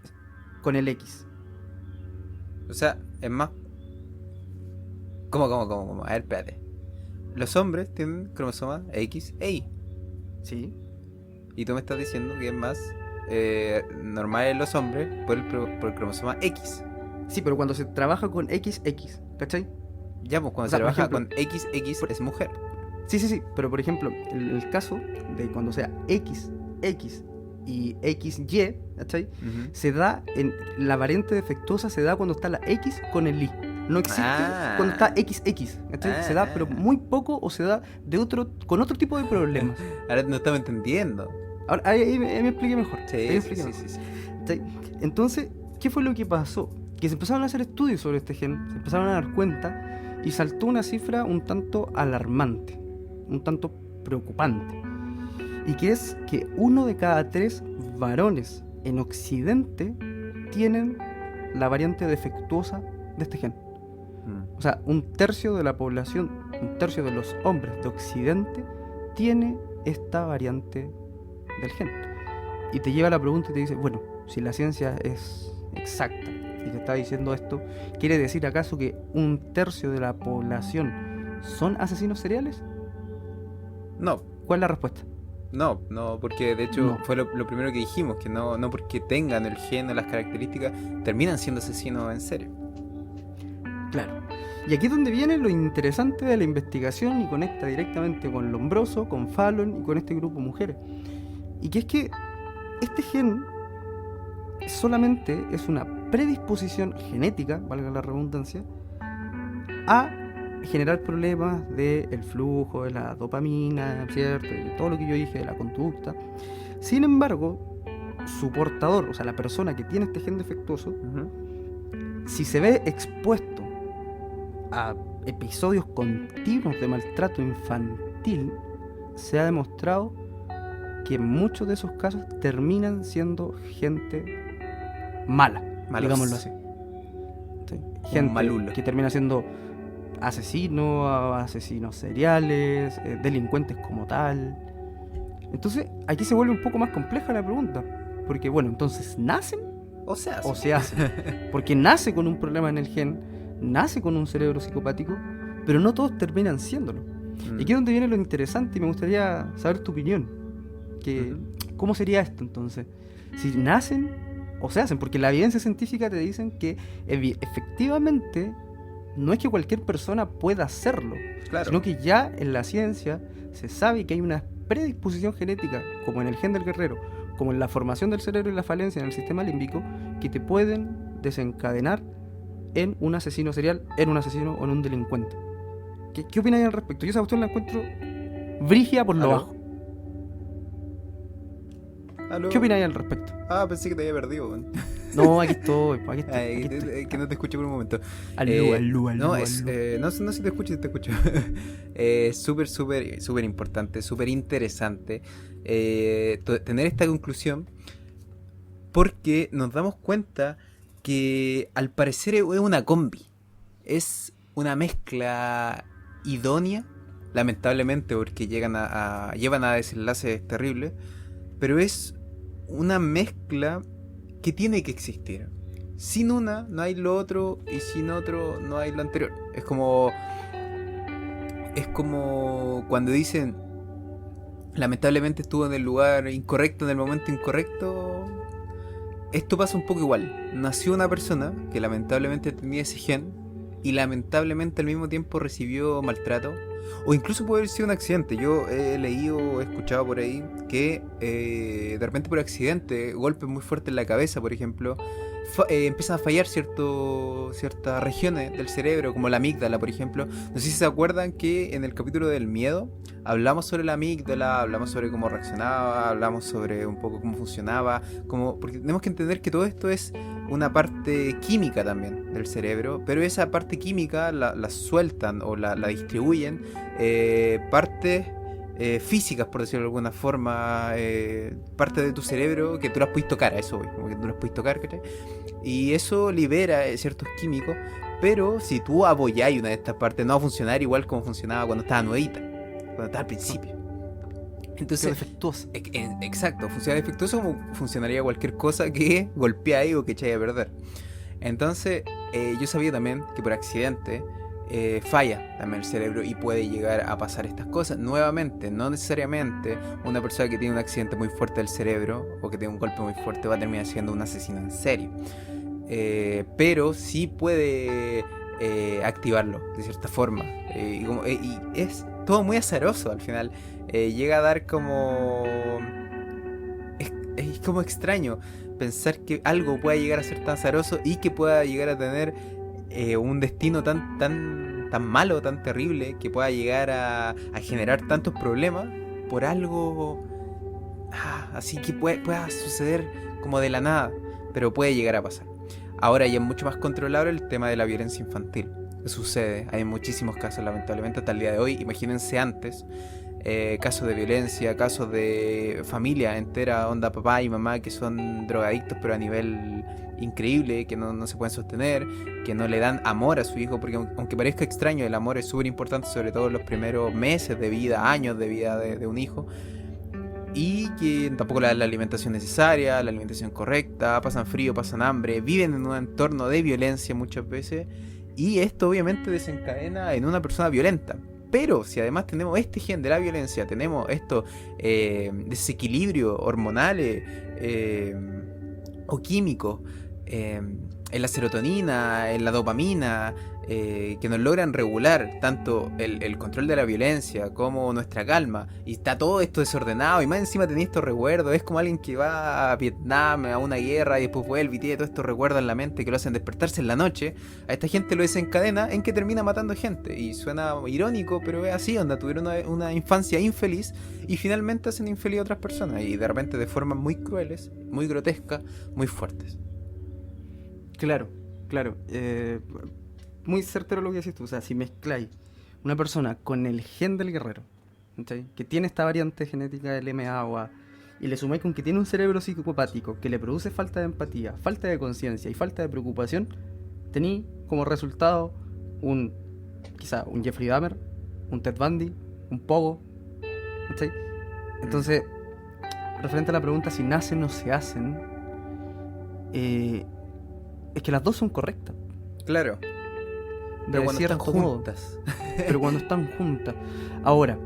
con el X, O sea, es más. ¿Cómo? A ver, espérate. Los hombres tienen cromosomas X e Y. ¿sí? Y tú me estás diciendo que es más normal en los hombres por el cromosoma X. Sí, pero cuando se trabaja con XX, ¿cachai? Ya, pues cuando O sea, se por trabaja ejemplo, con XX es mujer. Sí, pero por ejemplo, el caso de cuando sea XX y XY, ¿cachai? Ujú. Se da en la variante defectuosa, se da cuando está la X con el Y. No existe cuando está XX, ¿cachai? Se da pero muy poco, o se da con otro tipo de problemas. Ahora no estamos entendiendo. Ahora, ahí me expliqué mejor. Sí, ahí me expliqué sí, mejor. sí. ¿Cachai? Entonces, ¿qué fue lo que pasó? Que se empezaron a hacer estudios sobre este gen, se empezaron a dar cuenta y saltó una cifra un tanto alarmante, un tanto preocupante. Y que es que 1 de cada 3 varones en Occidente tienen la variante defectuosa de este gen. O sea, 1/3 de la población, 1/3 de los hombres de Occidente tiene esta variante del gen. Y te lleva a la pregunta y te dice, bueno, si la ciencia es exacta y te está diciendo esto, ¿quiere decir acaso que 1/3 de la población son asesinos seriales? No, ¿Cuál es la respuesta? no, porque de hecho No. fue lo primero que dijimos, que no porque tengan el gen o las características, terminan siendo asesinos en serio. Claro. Y aquí es donde viene lo interesante de la investigación y conecta directamente con Lombroso, con Fallon y con este grupo de mujeres. Y que es que este gen solamente es una predisposición genética, valga la redundancia, a generar problemas del flujo, de la dopamina, ¿cierto? Y todo lo que yo dije de la conducta. Sin embargo, su portador, o sea, la persona que tiene este gen defectuoso, si se ve expuesto a episodios continuos de maltrato infantil, se ha demostrado que en muchos de esos casos terminan siendo gente mala, digámoslo así. ¿Sí? Gente malulo, que termina siendo asesinos seriales, delincuentes como tal. Entonces, aquí se vuelve un poco más compleja la pregunta. Porque, bueno, entonces, ¿nacen o se hace? o se hacen? Porque nace con un problema en el gen, nace con un cerebro psicopático, pero no todos terminan siéndolo. Y aquí es donde viene lo interesante y me gustaría saber tu opinión. ¿Cómo sería esto entonces? Si nacen o se hacen, porque la evidencia científica te dicen que efectivamente no es que cualquier persona pueda hacerlo, claro, sino que ya en la ciencia se sabe que hay una predisposición genética, como en el gen del guerrero, como en la formación del cerebro y la falencia en el sistema límbico, que te pueden desencadenar en un asesino serial, en un asesino o en un delincuente. ¿Qué opináis al respecto? Yo esa cuestión la encuentro brígida por lo bajo. ¿Aló? ¿Qué opináis al respecto? Pensé que te había perdido, man. No, aquí estoy. Que no te escuché por un momento. No, no, si te escucho. Súper importante, súper interesante tener esta conclusión, porque nos damos cuenta que al parecer es una combi. Es una mezcla idónea, lamentablemente, porque llevan a desenlaces terribles, pero es una mezcla que tiene que existir. Sin una no hay lo otro, y sin otro no hay lo anterior. Es como cuando dicen lamentablemente estuvo en el lugar incorrecto en el momento incorrecto. Esto pasa un poco igual. Nació una persona que lamentablemente tenía ese gen y lamentablemente al mismo tiempo recibió maltrato, o incluso puede haber sido un accidente. Yo he leído, he escuchado por ahí que de repente por accidente, golpes muy fuertes en la cabeza, por ejemplo, empiezan a fallar ciertas regiones del cerebro, como la amígdala, por ejemplo. No sé si se acuerdan que en el capítulo del miedo hablamos sobre la amígdala, hablamos sobre cómo reaccionaba, hablamos sobre un poco cómo funcionaba, porque tenemos que entender que todo esto es una parte química también del cerebro, pero esa parte química la sueltan o la distribuyen partes físicas, por decirlo de alguna forma, parte de tu cerebro que tú las puedes tocar, a eso voy, como que tú las puedes tocar, ¿cachai? Y eso libera ciertos químicos, pero si tú apoyáis una de estas partes no va a funcionar igual como funcionaba cuando estaba nuevita, cuando estaba al principio. Entonces, defectuoso. Exacto, funciona defectuoso como funcionaría cualquier cosa que golpeáis o que echáis a perder. Entonces, yo sabía también que por accidente falla también el cerebro y puede llegar a pasar estas cosas. Nuevamente, no necesariamente una persona que tiene un accidente muy fuerte del cerebro o que tiene un golpe muy fuerte va a terminar siendo un asesino en serie. Pero sí puede activarlo de cierta forma. Y es todo muy azaroso al final. Llega a dar como... Es como extraño pensar que algo pueda llegar a ser tan azaroso y que pueda llegar a tener un destino tan malo, tan terrible, que pueda llegar a generar tantos problemas por algo así que pueda suceder como de la nada, pero puede llegar a pasar. Ahora ya es mucho más controlable el tema de la violencia infantil. Sucede, hay muchísimos casos lamentablemente hasta el día de hoy. Imagínense antes, casos de violencia, casos de familia entera, onda papá y mamá que son drogadictos pero a nivel increíble, que no se pueden sostener, que no le dan amor a su hijo, porque aunque parezca extraño, el amor es súper importante, sobre todo en los primeros meses de vida, años de vida de un hijo, y que tampoco le dan la alimentación necesaria, la alimentación correcta, pasan frío, pasan hambre, viven en un entorno de violencia muchas veces, y esto obviamente desencadena en una persona violenta. Pero si además tenemos este gen de la violencia, tenemos estos desequilibrios hormonales o químicos en la serotonina, en la dopamina, que nos logran regular tanto el control de la violencia como nuestra calma, y está todo esto desordenado y más encima tenés estos recuerdos. Es como alguien que va a Vietnam, a una guerra y después vuelve y tiene todos estos recuerdos en la mente que lo hacen despertarse en la noche. A esta gente lo desencadena en que termina matando gente, y suena irónico, pero es así, onda, tuvieron una infancia infeliz y finalmente hacen infeliz a otras personas, y de repente de formas muy crueles, muy grotescas, muy fuertes. Claro, claro. Muy certero lo que decís tú. O sea, si mezcláis una persona con el gen del guerrero, ¿cachai? Que tiene esta variante genética del MA, y le sumáis con que tiene un cerebro psicopático que le produce falta de empatía, falta de conciencia y falta de preocupación, tení como resultado quizá un Jeffrey Dahmer, un Ted Bundy, un Pogo, ¿cachai? Entonces, referente a la pregunta si nacen o se hacen, es que las dos son correctas. Claro. Pero De cuando cierto están modo. juntas. Pero cuando están juntas. Ahora,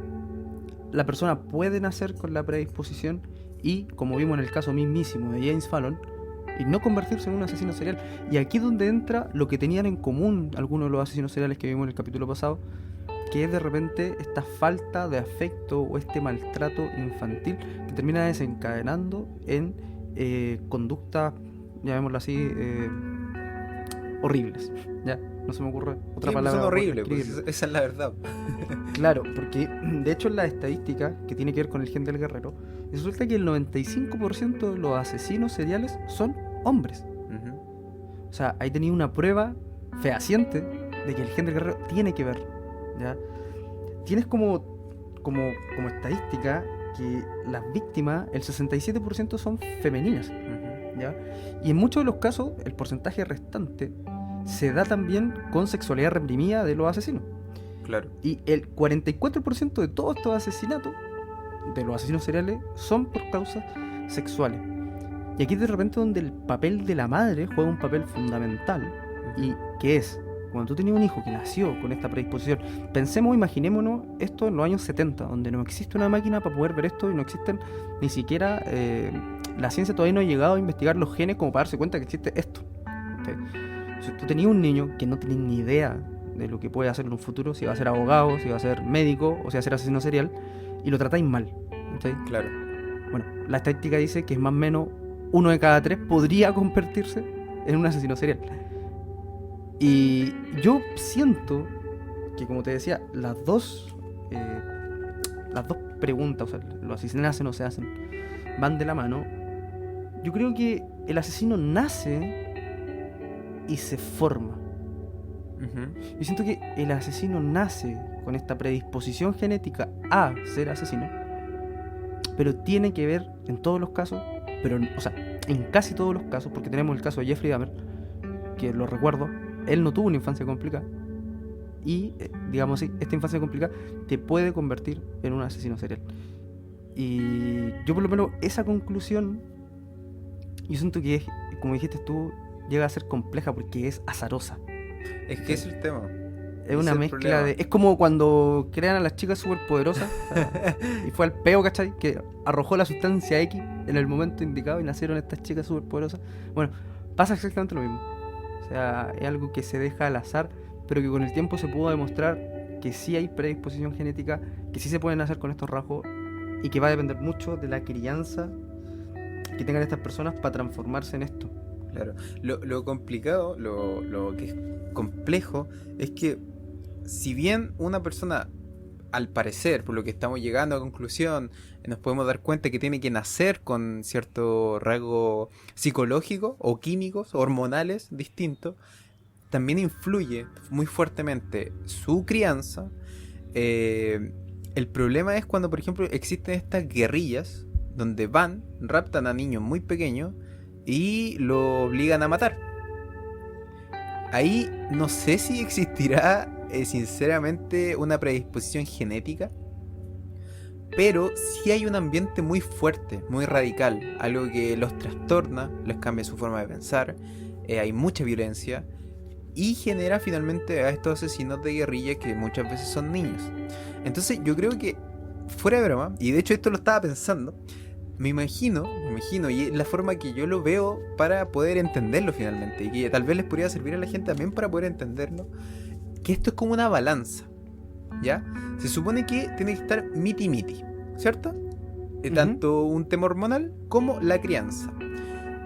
la persona puede nacer con la predisposición y, como vimos en el caso mismísimo de James Fallon, y no convertirse en un asesino serial. Y aquí es donde entra lo que tenían en común algunos de los asesinos seriales que vimos en el capítulo pasado, que es de repente esta falta de afecto o este maltrato infantil que termina desencadenando en conductas, llamémoslo así, horribles. Ya, no se me ocurre otra Sí, palabra. son para horribles, pues, describirlo. esa es la verdad. Claro, porque de hecho en la estadística que tiene que ver con el gen del guerrero, resulta que el 95% de los asesinos seriales son hombres. Ujú. O sea, ahí tenía una prueba fehaciente de que el gen del guerrero tiene que ver. ¿Ya? Tienes como estadística que las víctimas, el 67% son femeninas. Ujú. ¿Ya? Y en muchos de los casos, el porcentaje restante se da también con sexualidad reprimida de los asesinos. Claro. Y el 44% de todos estos asesinatos, de los asesinos seriales, son por causas sexuales. Y aquí de repente donde el papel de la madre juega un papel fundamental, y que es, cuando tú tenías un hijo que nació con esta predisposición, pensemos, imaginémonos esto en los años 70, donde no existe una máquina para poder ver esto y no existen ni siquiera, la ciencia todavía no ha llegado a investigar los genes como para darse cuenta que existe esto. ¿Okay? Si tú tenías un niño que no tenía ni idea de lo que puede hacer en un futuro, si va a ser abogado, si va a ser médico o si va a ser asesino serial, y lo tratáis mal. ¿Okay? Claro. Bueno, la estadística dice que es más o menos 1 de cada 3 podría convertirse en un asesino serial. Y yo siento que, como te decía, las dos preguntas, o sea, los asesinos nacen o se hacen, van de la mano. Yo creo que el asesino nace y se forma. Ujú. Yo siento que el asesino nace con esta predisposición genética a ser asesino, pero tiene que ver en todos los casos, pero, o sea, en casi todos los casos, porque tenemos el caso de Jeffrey Dahmer, que lo recuerdo, él no tuvo una infancia complicada, y, digamos así, esta infancia complicada te puede convertir en un asesino serial. Y yo por lo menos esa conclusión, yo siento que es, como dijiste tú, llega a ser compleja porque es azarosa. Es que ese es el tema. Es Ese una el mezcla problema. de... Es como cuando crean a las chicas superpoderosas, o sea, y fue al peo, ¿cachai? Que arrojó la sustancia X en el momento indicado y nacieron estas chicas superpoderosas. Bueno, pasa exactamente lo mismo. O sea, es algo que se deja al azar, pero que con el tiempo se pudo demostrar que sí hay predisposición genética, que sí se pueden hacer con estos rasgos, y que va a depender mucho de la crianza que tengan estas personas para transformarse en esto. Claro. Lo complicado, lo que es complejo, es que si bien una persona, al parecer, por lo que estamos llegando a conclusión, nos podemos dar cuenta que tiene que nacer con cierto rasgo psicológico o químicos, hormonales distintos, también influye muy fuertemente su crianza. El problema es cuando, por ejemplo, existen estas guerrillas donde van, raptan a niños muy pequeños y lo obligan a matar. Ahí no sé si existirá, sinceramente, una predisposición genética, pero sí hay un ambiente muy fuerte, muy radical, algo que los trastorna, les cambia su forma de pensar, hay mucha violencia y genera finalmente a estos asesinos de guerrilla que muchas veces son niños. Entonces yo creo que, fuera de broma, y de hecho esto lo estaba pensando, me imagino, y es la forma que yo lo veo para poder entenderlo finalmente, y que tal vez les podría servir a la gente también para poder entenderlo, que esto es como una balanza, ¿ya? Se supone que tiene que estar miti-miti, ¿cierto? Tanto un tema hormonal como la crianza.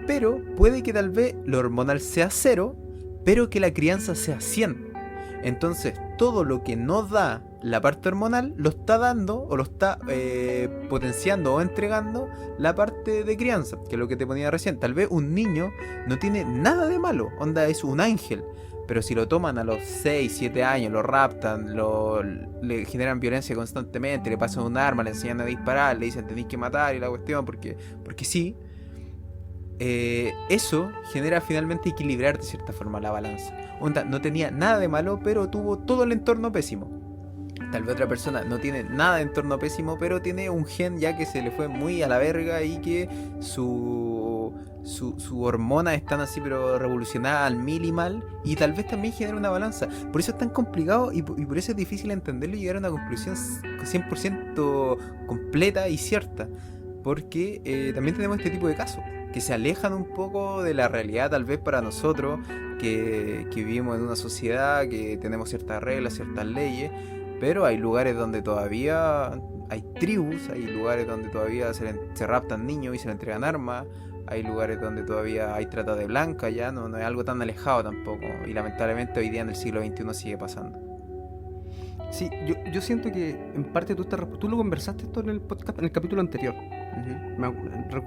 Pero puede que tal vez lo hormonal sea 0, pero que la crianza sea 100. Entonces, todo lo que no da la parte hormonal lo está dando o lo está potenciando o entregando la parte de crianza, que es lo que te ponía recién. Tal vez un niño no tiene nada de malo, onda es un ángel, pero si lo toman a los 6, 7 años, lo raptan, le generan violencia constantemente, le pasan un arma, le enseñan a disparar, le dicen tenéis que matar y la cuestión porque sí, eso genera finalmente equilibrar de cierta forma la balanza. Onda, no tenía nada de malo, pero tuvo todo el entorno pésimo. Tal vez otra persona no tiene nada de entorno pésimo, pero tiene un gen ya que se le fue muy a la verga y que su hormona están así pero revolucionada al mil y mal, y tal vez también genera una balanza. Por eso es tan complicado y por eso es difícil entenderlo y llegar a una conclusión 100% completa y cierta, porque también tenemos este tipo de casos que se alejan un poco de la realidad tal vez para nosotros que vivimos en una sociedad, que tenemos ciertas reglas, ciertas leyes, pero hay lugares donde todavía hay tribus, hay lugares donde todavía se raptan niños y se le entregan armas, hay lugares donde todavía hay trata de blanca, ya no es algo tan alejado tampoco, y lamentablemente hoy día en el siglo XXI sigue pasando. Sí, yo siento que en parte tú lo conversaste esto en el podcast, en el capítulo anterior.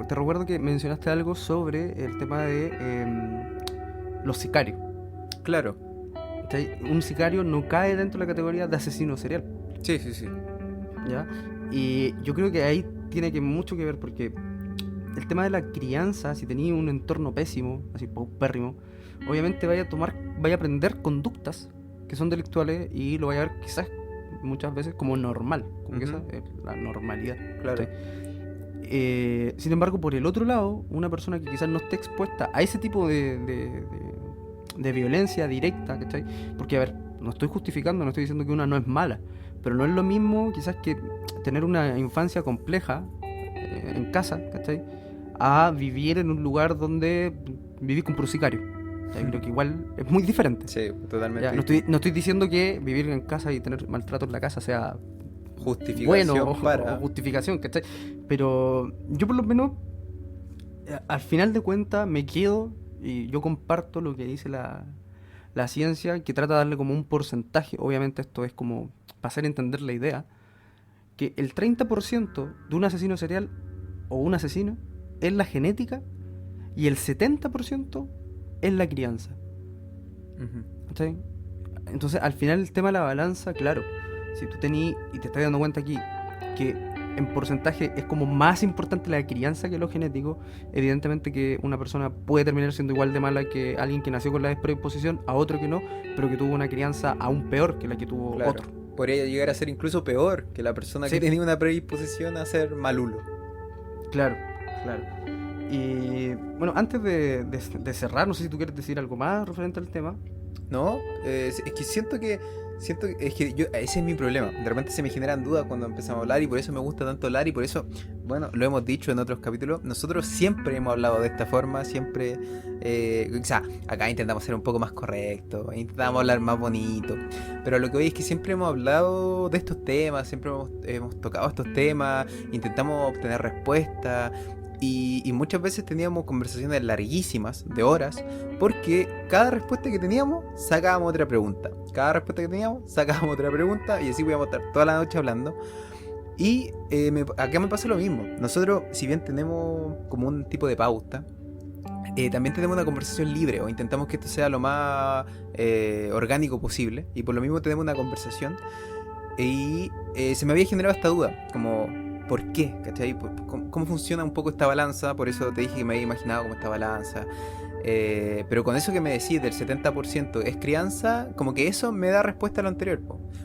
Te recuerdo que mencionaste algo sobre el tema de los sicarios. Claro. Un sicario no cae dentro de la categoría de asesino serial. Sí. ¿Ya? Y yo creo que ahí tiene mucho que ver, porque el tema de la crianza, si tenías un entorno pésimo, así paupérrimo, obviamente vaya a aprender conductas que son delictuales y lo vaya a ver quizás muchas veces como normal, como que esa es la normalidad. Claro. Sin embargo, por el otro lado, una persona que quizás no esté expuesta a ese tipo de violencia directa, ¿cachai? Porque, a ver, no estoy justificando, no estoy diciendo que una no es mala, pero no es lo mismo quizás que tener una infancia compleja en casa, ¿cachai? A vivir en un lugar donde vivís con puro sicario. Creo que igual es muy diferente. Sí, totalmente. Ya, no estoy diciendo que vivir en casa y tener maltrato en la casa sea justificación bueno o justificación, ¿cachai? Pero yo por lo menos al final de cuentas me quedo y yo comparto lo que dice la ciencia, que trata de darle como un porcentaje. Obviamente esto es como para hacer entender la idea, que el 30% de un asesino serial o un asesino es la genética y el 70% es la crianza. ¿Sí? Entonces al final el tema de la balanza, claro, si tú tenés y te estás dando cuenta aquí que en porcentaje es como más importante la crianza que lo genético, evidentemente que una persona puede terminar siendo igual de mala que alguien que nació con la predisposición, a otro que no, pero que tuvo una crianza aún peor que la que tuvo otro. Podría llegar a ser incluso peor que la persona que tenía una predisposición a ser malulo. Claro. Y bueno, antes de cerrar, no sé si tú quieres decir algo más referente al tema. No, es que siento que ese es mi problema. De repente se me generan dudas cuando empezamos a hablar y por eso me gusta tanto hablar y por eso, bueno, lo hemos dicho en otros capítulos, nosotros siempre hemos hablado de esta forma, siempre, o sea, acá intentamos ser un poco más correctos, intentamos hablar más bonito, pero lo que voy es que siempre hemos hablado de estos temas, siempre hemos tocado estos temas, intentamos obtener respuestas. Y muchas veces teníamos conversaciones larguísimas, de horas, porque cada respuesta que teníamos sacábamos otra pregunta. Y así podíamos estar toda la noche hablando. Y acá me pasa lo mismo. Nosotros, si bien tenemos como un tipo de pauta, también tenemos una conversación libre, o intentamos que esto sea lo más orgánico posible. Y por lo mismo tenemos una conversación. Y se me había generado esta duda, como ¿por qué? ¿Cachai? ¿Cómo funciona un poco esta balanza? Por eso te dije que me había imaginado como esta balanza. Pero con eso que me decís del 70% es crianza, como que eso me da respuesta a lo anterior.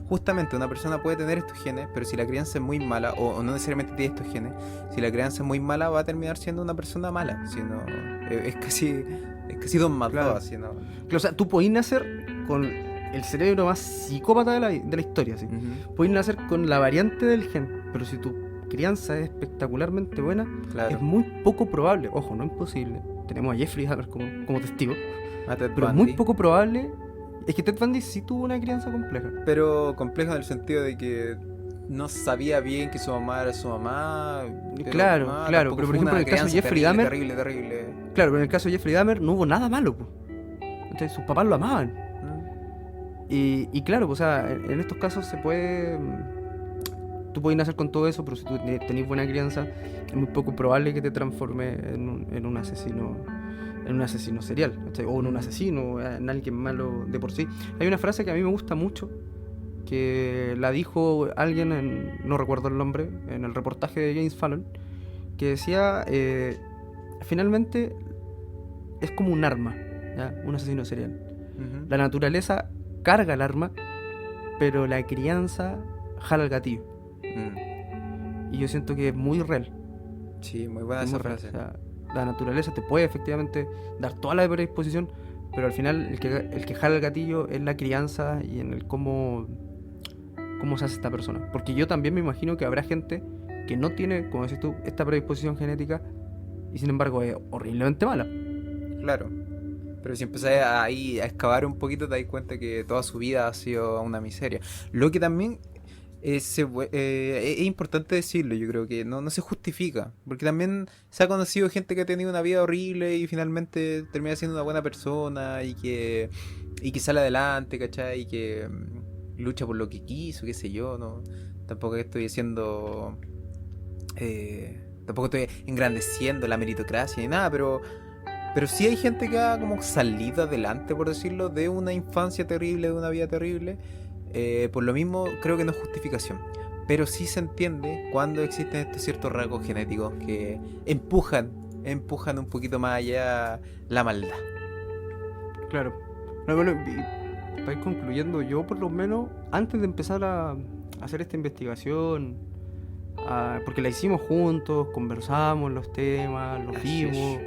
Justamente una persona puede tener estos genes, pero si la crianza es muy mala, o no necesariamente tiene estos genes, si la crianza es muy mala va a terminar siendo una persona mala. Sino, es casi dos más claro. dos. Claro, o sea, tú podés nacer con el cerebro más psicópata de la historia, ¿sí? Podés nacer con la variante del gen, pero si tu crianza es espectacularmente buena, Claro. es muy poco probable, ojo, no imposible. Tenemos a Jeffrey Dahmer como testigo, A Ted pero es Bundy. muy poco probable. Es que Ted Bundy sí tuvo una crianza compleja. Pero complejo en el sentido de que no sabía bien que su mamá era su mamá. Pero, Claro, claro, tampoco pero por fue ejemplo, una en el caso de crianza Jeffrey terrible, Dahmer, terrible, terrible. claro, pero en el caso de Jeffrey Dahmer no hubo nada malo, po. Entonces, sus papás lo amaban. ¿Mm? Y claro, pues, o sea, en estos casos se puede. Tú puedes nacer con todo eso, pero si tú tenés buena crianza, es muy poco probable que te transforme en un asesino. En un asesino serial, ¿cachai? O en un asesino, en alguien malo de por sí. Hay una frase que a mí me gusta mucho, que la dijo alguien, no recuerdo el nombre, en el reportaje de James Fallon, que decía, finalmente es como un arma, ¿ya? Un asesino serial. Ujú. La naturaleza carga el arma, pero la crianza jala el gatillo. Mm. Y yo siento que es muy real. Sí, muy buena Es esa muy real. frase. O sea, la naturaleza te puede efectivamente dar toda la predisposición, pero al final el que jala el gatillo es la crianza y en el cómo se hace esta persona. Porque yo también me imagino que habrá gente que no tiene, como decís tú, esta predisposición genética y sin embargo es horriblemente mala. Claro. Pero si empezás ahí a excavar un poquito, te das cuenta que toda su vida ha sido una miseria. Lo que también es importante decirlo, yo creo que no se justifica. Porque también se ha conocido gente que ha tenido una vida horrible y finalmente termina siendo una buena persona y que sale adelante, ¿cachai? Y que lucha por lo que quiso, qué sé yo, ¿no? Tampoco estoy haciendo... tampoco estoy engrandeciendo la meritocracia ni nada, pero sí hay gente que ha como salido adelante, por decirlo, de una infancia terrible, de una vida terrible. Por lo mismo, creo que no es justificación. Pero sí se entiende cuando existen estos ciertos rasgos genéticos que empujan un poquito más allá la maldad. Claro. No, bueno, para ir concluyendo, yo por lo menos, antes de empezar a hacer esta investigación, porque la hicimos juntos, conversamos los temas, los Así es. vimos.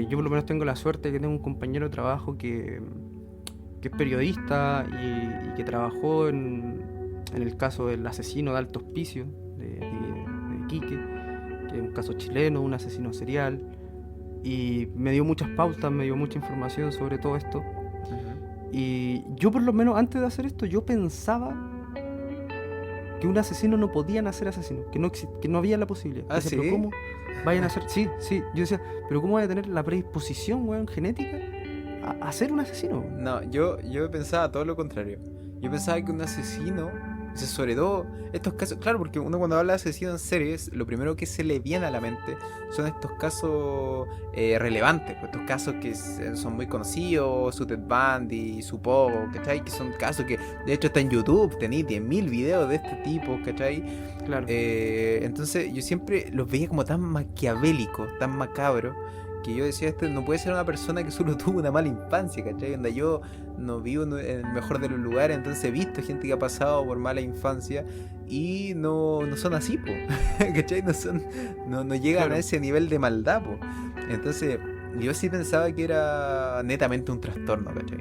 Yo por lo menos tengo la suerte de que tengo un compañero de trabajo que es periodista y que trabajó en el caso del asesino de Alto Hospicio, de Iquique, que es un caso chileno, un asesino serial, y me dio muchas pautas, me dio mucha información sobre todo esto. Ujú. Y yo por lo menos antes de hacer esto, yo pensaba que un asesino no podía nacer asesino, que no había la posibilidad. ¿Ah, Decía, sí? pero ¿cómo vayan a ser? Sí, sí, yo decía, pero ¿cómo vaya a tener la predisposición, weón, genética a ser un asesino? No, yo pensaba todo lo contrario. Yo pensaba que un asesino, sobre todo estos casos, claro, porque uno cuando habla de asesino en series, lo primero que se le viene a la mente son estos casos relevantes, pues, estos casos que son muy conocidos, su Ted Bundy, su Pogo, ¿cachai? Que son casos que de hecho está en YouTube, tenéis 10.000 videos de este tipo, ¿cachai? Claro. Entonces yo siempre los veía como tan maquiavélicos, tan macabros, que yo decía, este no puede ser una persona que solo tuvo una mala infancia, ¿cachai? Onda, yo no vivo en el mejor de los lugares, entonces he visto gente que ha pasado por mala infancia y no son así, po. ¿Cachai? No llegan Claro. a ese nivel de maldad, po. Entonces yo sí pensaba que era netamente un trastorno, ¿cachai?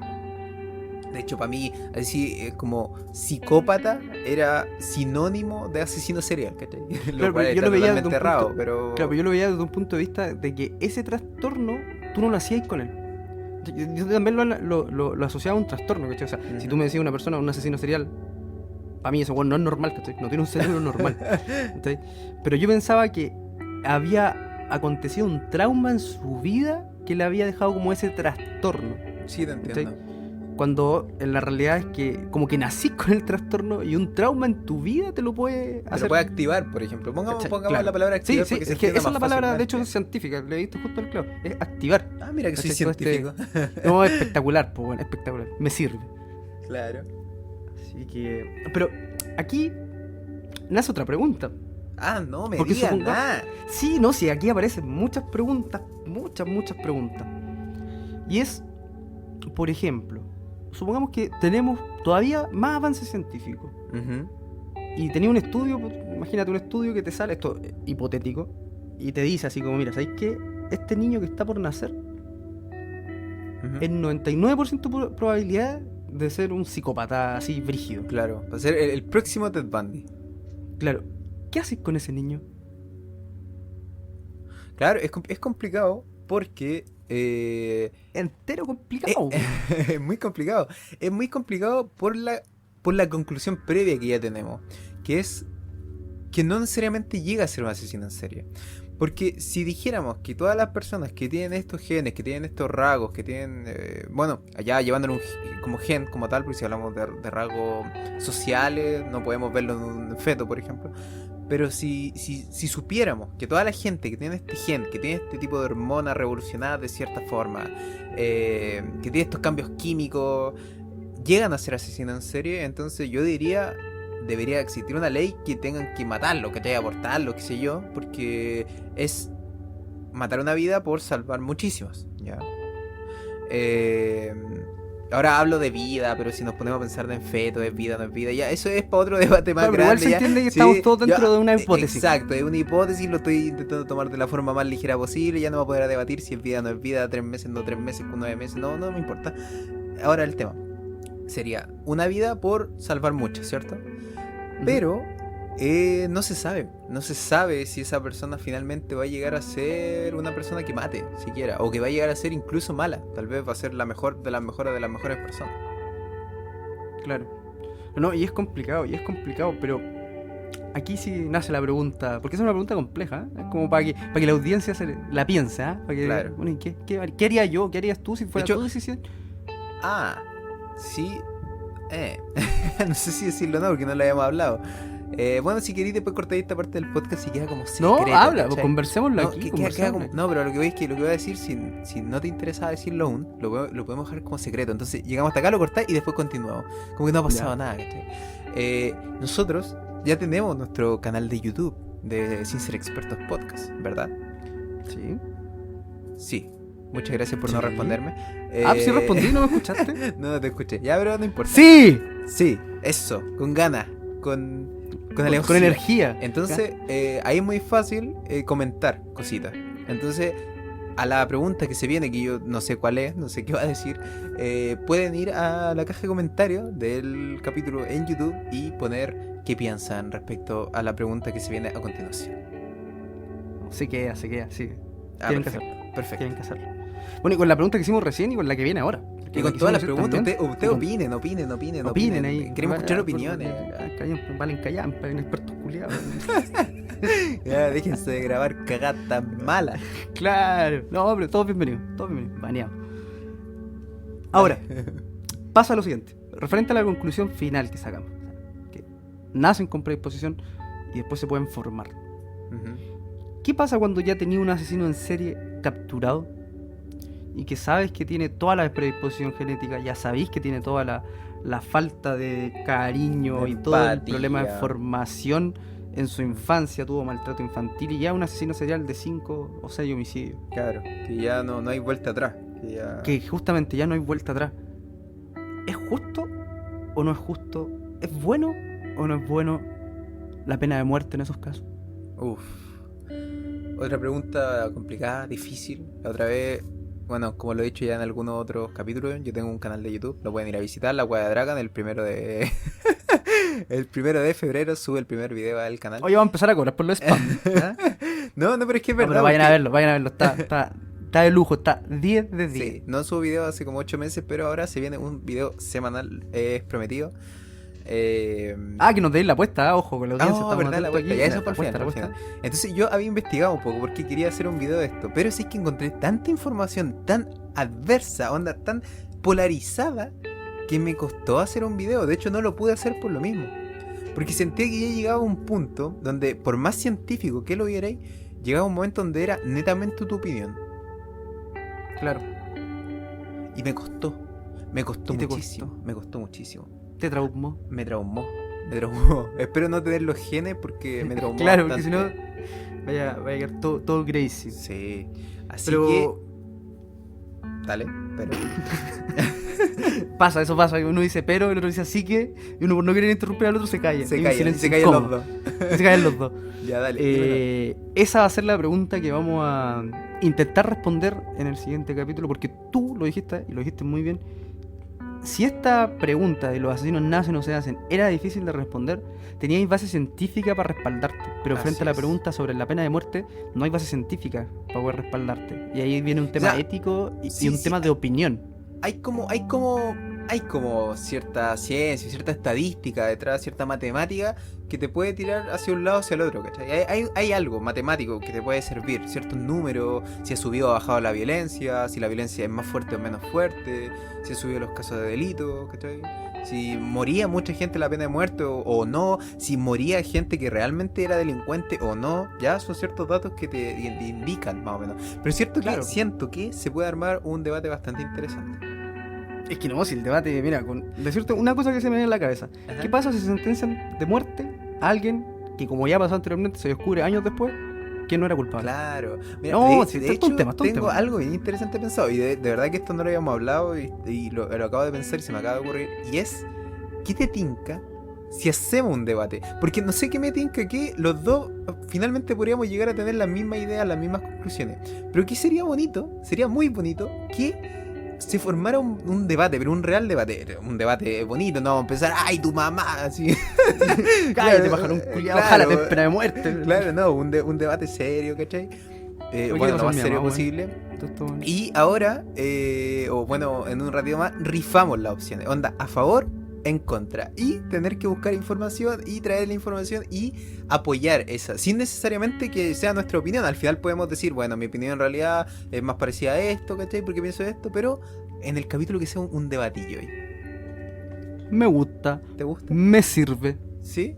De hecho, para mí, así como psicópata era sinónimo de asesino serial, ¿cachai? Lo Claro, cual pero yo está lo veía totalmente desde un errado, punto, pero... claro, pero yo lo veía desde un punto de vista de que ese trastorno tú no lo hacías con él. Yo también lo asociaba a un trastorno, ¿cachai? O sea, si tú me decías una persona, un asesino serial, para mí eso, bueno, no es normal, ¿cachai? No tiene un cerebro normal, ¿cachai? Pero yo pensaba que había acontecido un trauma en su vida que le había dejado como ese trastorno. Sí, te entiendo. Cuando en la realidad es que como que nacís con el trastorno y un trauma en tu vida te lo puede Te hacer. lo puede activar, por ejemplo. Pongamos Claro. la palabra Sí, activar sí, porque se es que entienda esa es la más palabra, de hecho, fácilmente. científica, le diste justo el clavo, es activar. Ah, mira que soy ¿Cachai? Todo científico. No, espectacular, pues bueno, espectacular, me sirve. Claro. Así que... Pero aquí nace otra pregunta. Ah, no me Porque digas suponga- nada. Sí, no, sí, aquí aparecen muchas preguntas, muchas preguntas. Y es, por ejemplo, supongamos que tenemos todavía más avances científicos. Ujú. Y tenía un estudio, pues, imagínate un estudio que te sale, esto es hipotético, y te dice así como, mira, ¿sabes qué? Este niño que está por nacer, Ujú. el 99% probabilidad de ser un psicópata así brígido. Claro, va a ser el próximo Ted Bundy. Claro. ¿qué haces con ese niño? Claro, es complicado porque... Entero complicado. es muy complicado. Es muy complicado por la conclusión previa que ya tenemos. Que es que no necesariamente llega a ser un asesino en serie. Porque si dijéramos que todas las personas que tienen estos genes, que tienen estos rasgos, que tienen... bueno, allá llevándolo como gen, como tal, porque si hablamos de rasgos sociales, no podemos verlo en un feto, por ejemplo. Pero si supiéramos que toda la gente que tiene este gen, que tiene este tipo de hormonas revolucionadas de cierta forma, que tiene estos cambios químicos, llegan a ser asesinos en serie, entonces yo diría, debería existir una ley que tengan que matarlo, que tenga que abortarlo, qué sé yo, porque es matar una vida por salvar muchísimas, ¿ya? Ahora hablo de vida, pero si nos ponemos a pensar en feto, es vida, no es vida, ya eso es para otro debate más Pero grande. igual se entiende que estamos todos dentro de una hipótesis. Exacto, es una hipótesis, lo estoy intentando tomar de la forma más ligera posible, ya no va a poder debatir si es vida o no es vida, 3 meses, no 3 meses, 9 meses, no me importa. Ahora el tema sería una vida por salvar muchas, ¿cierto? Pero no se sabe si esa persona finalmente va a llegar a ser una persona que mate, siquiera, o que va a llegar a ser incluso mala, tal vez va a ser la mejor de las mejores personas. Claro. No, y es complicado, pero aquí sí nace la pregunta, porque es una pregunta compleja, ¿eh? Es como para que la audiencia la piense, ¿eh? Para que, claro. Bueno, ¿qué haría yo? ¿Qué harías tú si fuera tu decisión? Sí. No sé si decirlo o no, porque no lo habíamos hablado. Bueno, si queréis después cortáis esta parte del podcast y queda como secreto. No, habla, ¿cachai? conversémoslo aquí. Queda como, no, pero lo que veis que lo que voy a decir, si no te interesa decirlo aún, lo podemos dejar como secreto. Entonces llegamos hasta acá, lo cortáis y después continuamos. Como que no ha pasado nada, ¿cachai? Nosotros ya tenemos nuestro canal de YouTube de Sin Ser Expertos Podcast, ¿verdad? Sí. Sí. Muchas gracias por no responderme. Sí respondí, ¿no me escuchaste? No te escuché. Ya, pero no importa. ¡Sí! Sí, eso, con ganas, con energía. Entonces, ahí es muy fácil comentar cositas. Entonces, a la pregunta que se viene, que yo no sé cuál es, no sé qué va a decir, pueden ir a la caja de comentarios del capítulo en YouTube y poner qué piensan respecto a la pregunta que se viene a continuación. Se queda, sí. Tienen que hacerlo. Perfecto. Tienen que hacerlo. Bueno, y con la pregunta que hicimos recién y con la que viene ahora. Y con todas las preguntas, usted opinen ahí. Queremos escuchar opiniones. Valen callampa, expertos culiados. Ya, déjense de grabar cagadas tan malas. Claro. No, hombre, todos bienvenidos. Baneado. Ahora, pasa lo siguiente. Referente a la conclusión final que sacamos. Que nacen con predisposición y después se pueden formar. ¿Qué pasa cuando ya tenías un asesino en serie capturado y que sabes que tiene toda la predisposición genética, ya sabéis que tiene toda la falta de cariño y todo el problema de formación en su infancia, tuvo maltrato infantil y ya un asesino serial de 5 o 6 homicidios? Claro, que ya no hay vuelta atrás. Que justamente ya no hay vuelta atrás. ¿Es justo o no es justo? ¿Es bueno o no es bueno la pena de muerte en esos casos? Otra pregunta complicada, difícil. La otra vez, bueno, como lo he dicho ya en algunos otros capítulos, yo tengo un canal de YouTube, lo pueden ir a visitar, La Guada Dragon, el 1 de... el 1 de febrero sube el primer video al canal. Oye, vamos a empezar a cobrar por los spam. No, pero es que es verdad. Pero vayan a verlo, está de lujo, está 10 de 10. Sí, no subo video hace como 8 meses, pero ahora se viene un video semanal, es prometido. Que nos deis la apuesta, ojo, con la audiencia. Verdad, la apuesta. Ya eso para el final. Entonces yo había investigado un poco porque quería hacer un video de esto, pero sí que encontré tanta información tan adversa, onda tan polarizada, que me costó hacer un video. De hecho no lo pude hacer por lo mismo, porque sentía que ya llegaba a un punto donde, por más científico que lo vierais, llegaba un momento donde era netamente tu opinión. Claro. Y me costó muchísimo. ¿Te traumó? Me traumó. Espero no tener los genes porque me traumó. Claro, bastante. porque si no vaya a quedar todo crazy. Sí. Así pero... que... Dale, pero... Eso pasa, que uno dice pero, el otro dice así que, y uno por no querer interrumpir al otro se calla. Se callan los dos. Se callan los dos. Ya, dale. Esa va a ser la pregunta que vamos a intentar responder en el siguiente capítulo, porque tú lo dijiste, y lo dijiste muy bien, si esta pregunta de los asesinos nacen o se hacen era difícil de responder, teníais base científica para respaldarte. Pero frente Así a la es. pregunta sobre la pena de muerte, no hay base científica para poder respaldarte. Y ahí viene un tema O sea, ético y sí, un sí, tema de opinión. hay como cierta ciencia, cierta estadística detrás, cierta matemática que te puede tirar hacia un lado o hacia el otro, ¿cachai? Hay algo matemático que te puede servir, ciertos números, si ha subido o bajado la violencia, si la violencia es más fuerte o menos fuerte, si ha subido los casos de delito, ¿cachai? Si moría mucha gente la pena de muerte o no, si moría gente que realmente era delincuente o no, ya son ciertos datos que te indican más o menos. Pero es cierto que Claro. siento que se puede armar un debate bastante interesante. Es que no, si el debate, mira, con decirte una cosa que se me viene en la cabeza. Ajá. ¿Qué pasa si se sentencian de muerte a alguien que, como ya pasó anteriormente, se descubre años después que no era culpable? Claro. Mira, No, de, si de esto es un hecho, tema, esto es un tengo tema. algo bien interesante pensado. Y de verdad que esto no lo habíamos hablado y lo acabo de pensar y se me acaba de ocurrir. Y es, ¿qué te tinca si hacemos un debate? Porque no sé qué me tinca que los dos finalmente podríamos llegar a tener las mismas ideas, las mismas conclusiones. Pero que sería bonito, sería muy bonito que se formara un debate, pero un real debate. Un debate bonito, no vamos a empezar, ¡ay, tu mamá! Así. Cállate, pájaro, un culiao, ojalá te pena de muerte. Claro, no, un debate serio, ¿cachai? Oye, Bueno, ¿qué lo pasó más con mi serio mamá, posible. Esto- Y ahora, o bueno, en un ratito más, rifamos las opciones. Onda, a favor, en contra. Y tener que buscar información y traer la información y apoyar esa. Sin necesariamente que sea nuestra opinión. Al final podemos decir, bueno, mi opinión en realidad es más parecida a esto, ¿cachai? Porque pienso esto, pero en el capítulo que sea un debatillo ahí. Me gusta, ¿Te gusta? me sirve. ¿Sí?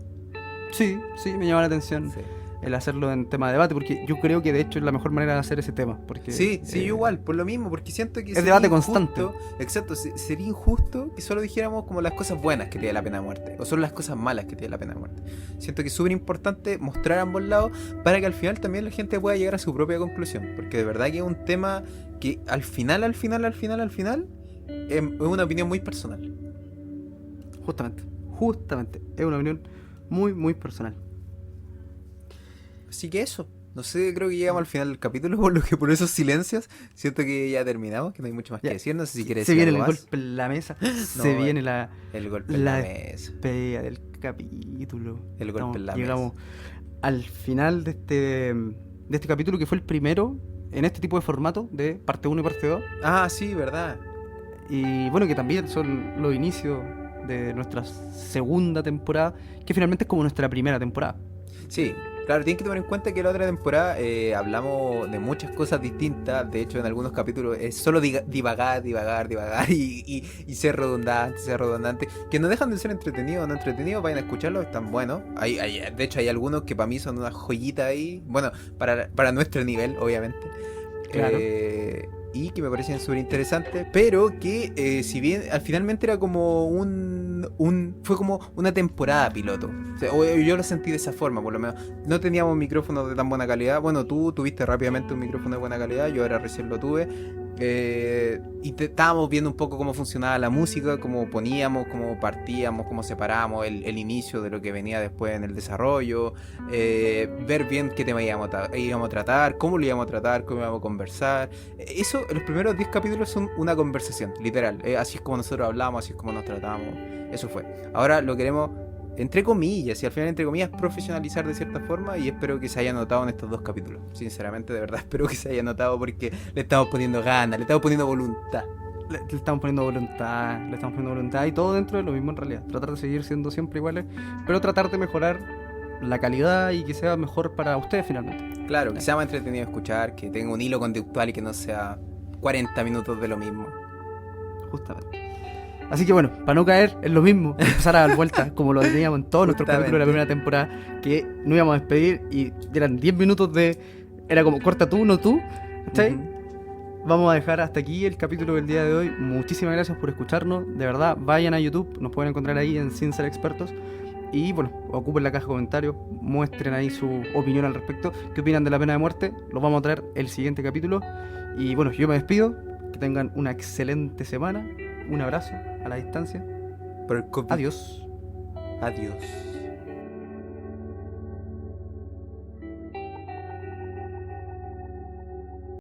Sí, me llama la atención Sí. el hacerlo en tema de debate, porque yo creo que de hecho es la mejor manera de hacer ese tema. Porque, Sí, yo igual, por lo mismo, porque siento que es sería debate injusto- constante. Exacto, sería injusto que solo dijéramos como las cosas buenas que tiene la pena de muerte, o solo las cosas malas que tiene la pena de muerte. Siento que es súper importante mostrar ambos lados para que al final también la gente pueda llegar a su propia conclusión, porque de verdad que es un tema que al final es una opinión muy personal. Justamente, es una opinión muy personal. Así que eso. No sé, creo que llegamos al final del capítulo, por lo que por esos silencios siento que ya terminamos, que no hay mucho más Ya. que decir. No sé si quieres Se decir viene algo el más. golpe en la mesa, No, se viene la El golpe en la la mesa. despedida del capítulo. El golpe en la Llegamos al final de este capítulo, que fue el primero en este tipo de formato de parte 1 y parte 2. Ah, sí, verdad. Y bueno, que también son los inicios de nuestra segunda temporada, que finalmente es como nuestra primera temporada. Sí, claro, tienen que tomar en cuenta que la otra temporada hablamos de muchas cosas distintas. De hecho, en algunos capítulos es solo divagar y ser redundante. Que no dejan de ser entretenidos o no entretenidos, vayan a escucharlos, están buenos. De hecho, hay algunos que para mí son una joyita ahí. Bueno, para nuestro nivel, obviamente. Claro. Y que me parecen súper interesantes, pero que si bien finalmente era como fue como una temporada piloto. O sea, yo lo sentí de esa forma, por lo menos. No teníamos micrófonos de tan buena calidad. Bueno, tú tuviste rápidamente un micrófono de buena calidad, yo ahora recién lo tuve. Y estábamos viendo un poco cómo funcionaba la música, cómo poníamos, cómo partíamos, cómo separábamos el inicio de lo que venía después en el desarrollo, ver bien qué tema íbamos a tratar, cómo lo íbamos a tratar, cómo íbamos a conversar. Eso, los primeros 10 capítulos son una conversación, literal. Así es como nosotros hablamos, así es como nos tratamos. Eso fue. Ahora lo queremos, entre comillas, y al final entre comillas, profesionalizar de cierta forma, y espero que se haya notado en estos 2 capítulos. Sinceramente, de verdad, espero que se haya notado porque le estamos poniendo ganas, le estamos poniendo voluntad. Le estamos poniendo voluntad y todo dentro de lo mismo en realidad. Tratar de seguir siendo siempre iguales, pero tratar de mejorar la calidad y que sea mejor para ustedes finalmente. Claro, que sea más entretenido escuchar, que tenga un hilo conductual y que no sea 40 minutos de lo mismo. Justamente. Así que bueno, para no caer en lo mismo, empezar a dar vueltas como lo teníamos en todos nuestros capítulos de la primera temporada, que no íbamos a despedir y eran 10 minutos de... Era como corta tú, no tú, ¿cachai? Vamos a dejar hasta aquí el capítulo del día de hoy. Muchísimas gracias por escucharnos. De verdad, vayan a YouTube, nos pueden encontrar ahí en Sin Ser Expertos. Y bueno, ocupen la caja de comentarios, muestren ahí su opinión al respecto. ¿Qué opinan de la pena de muerte? Los vamos a traer el siguiente capítulo. Y bueno, yo me despido. Que tengan una excelente semana. Un abrazo a la distancia. Por el COVID. Adiós. Adiós.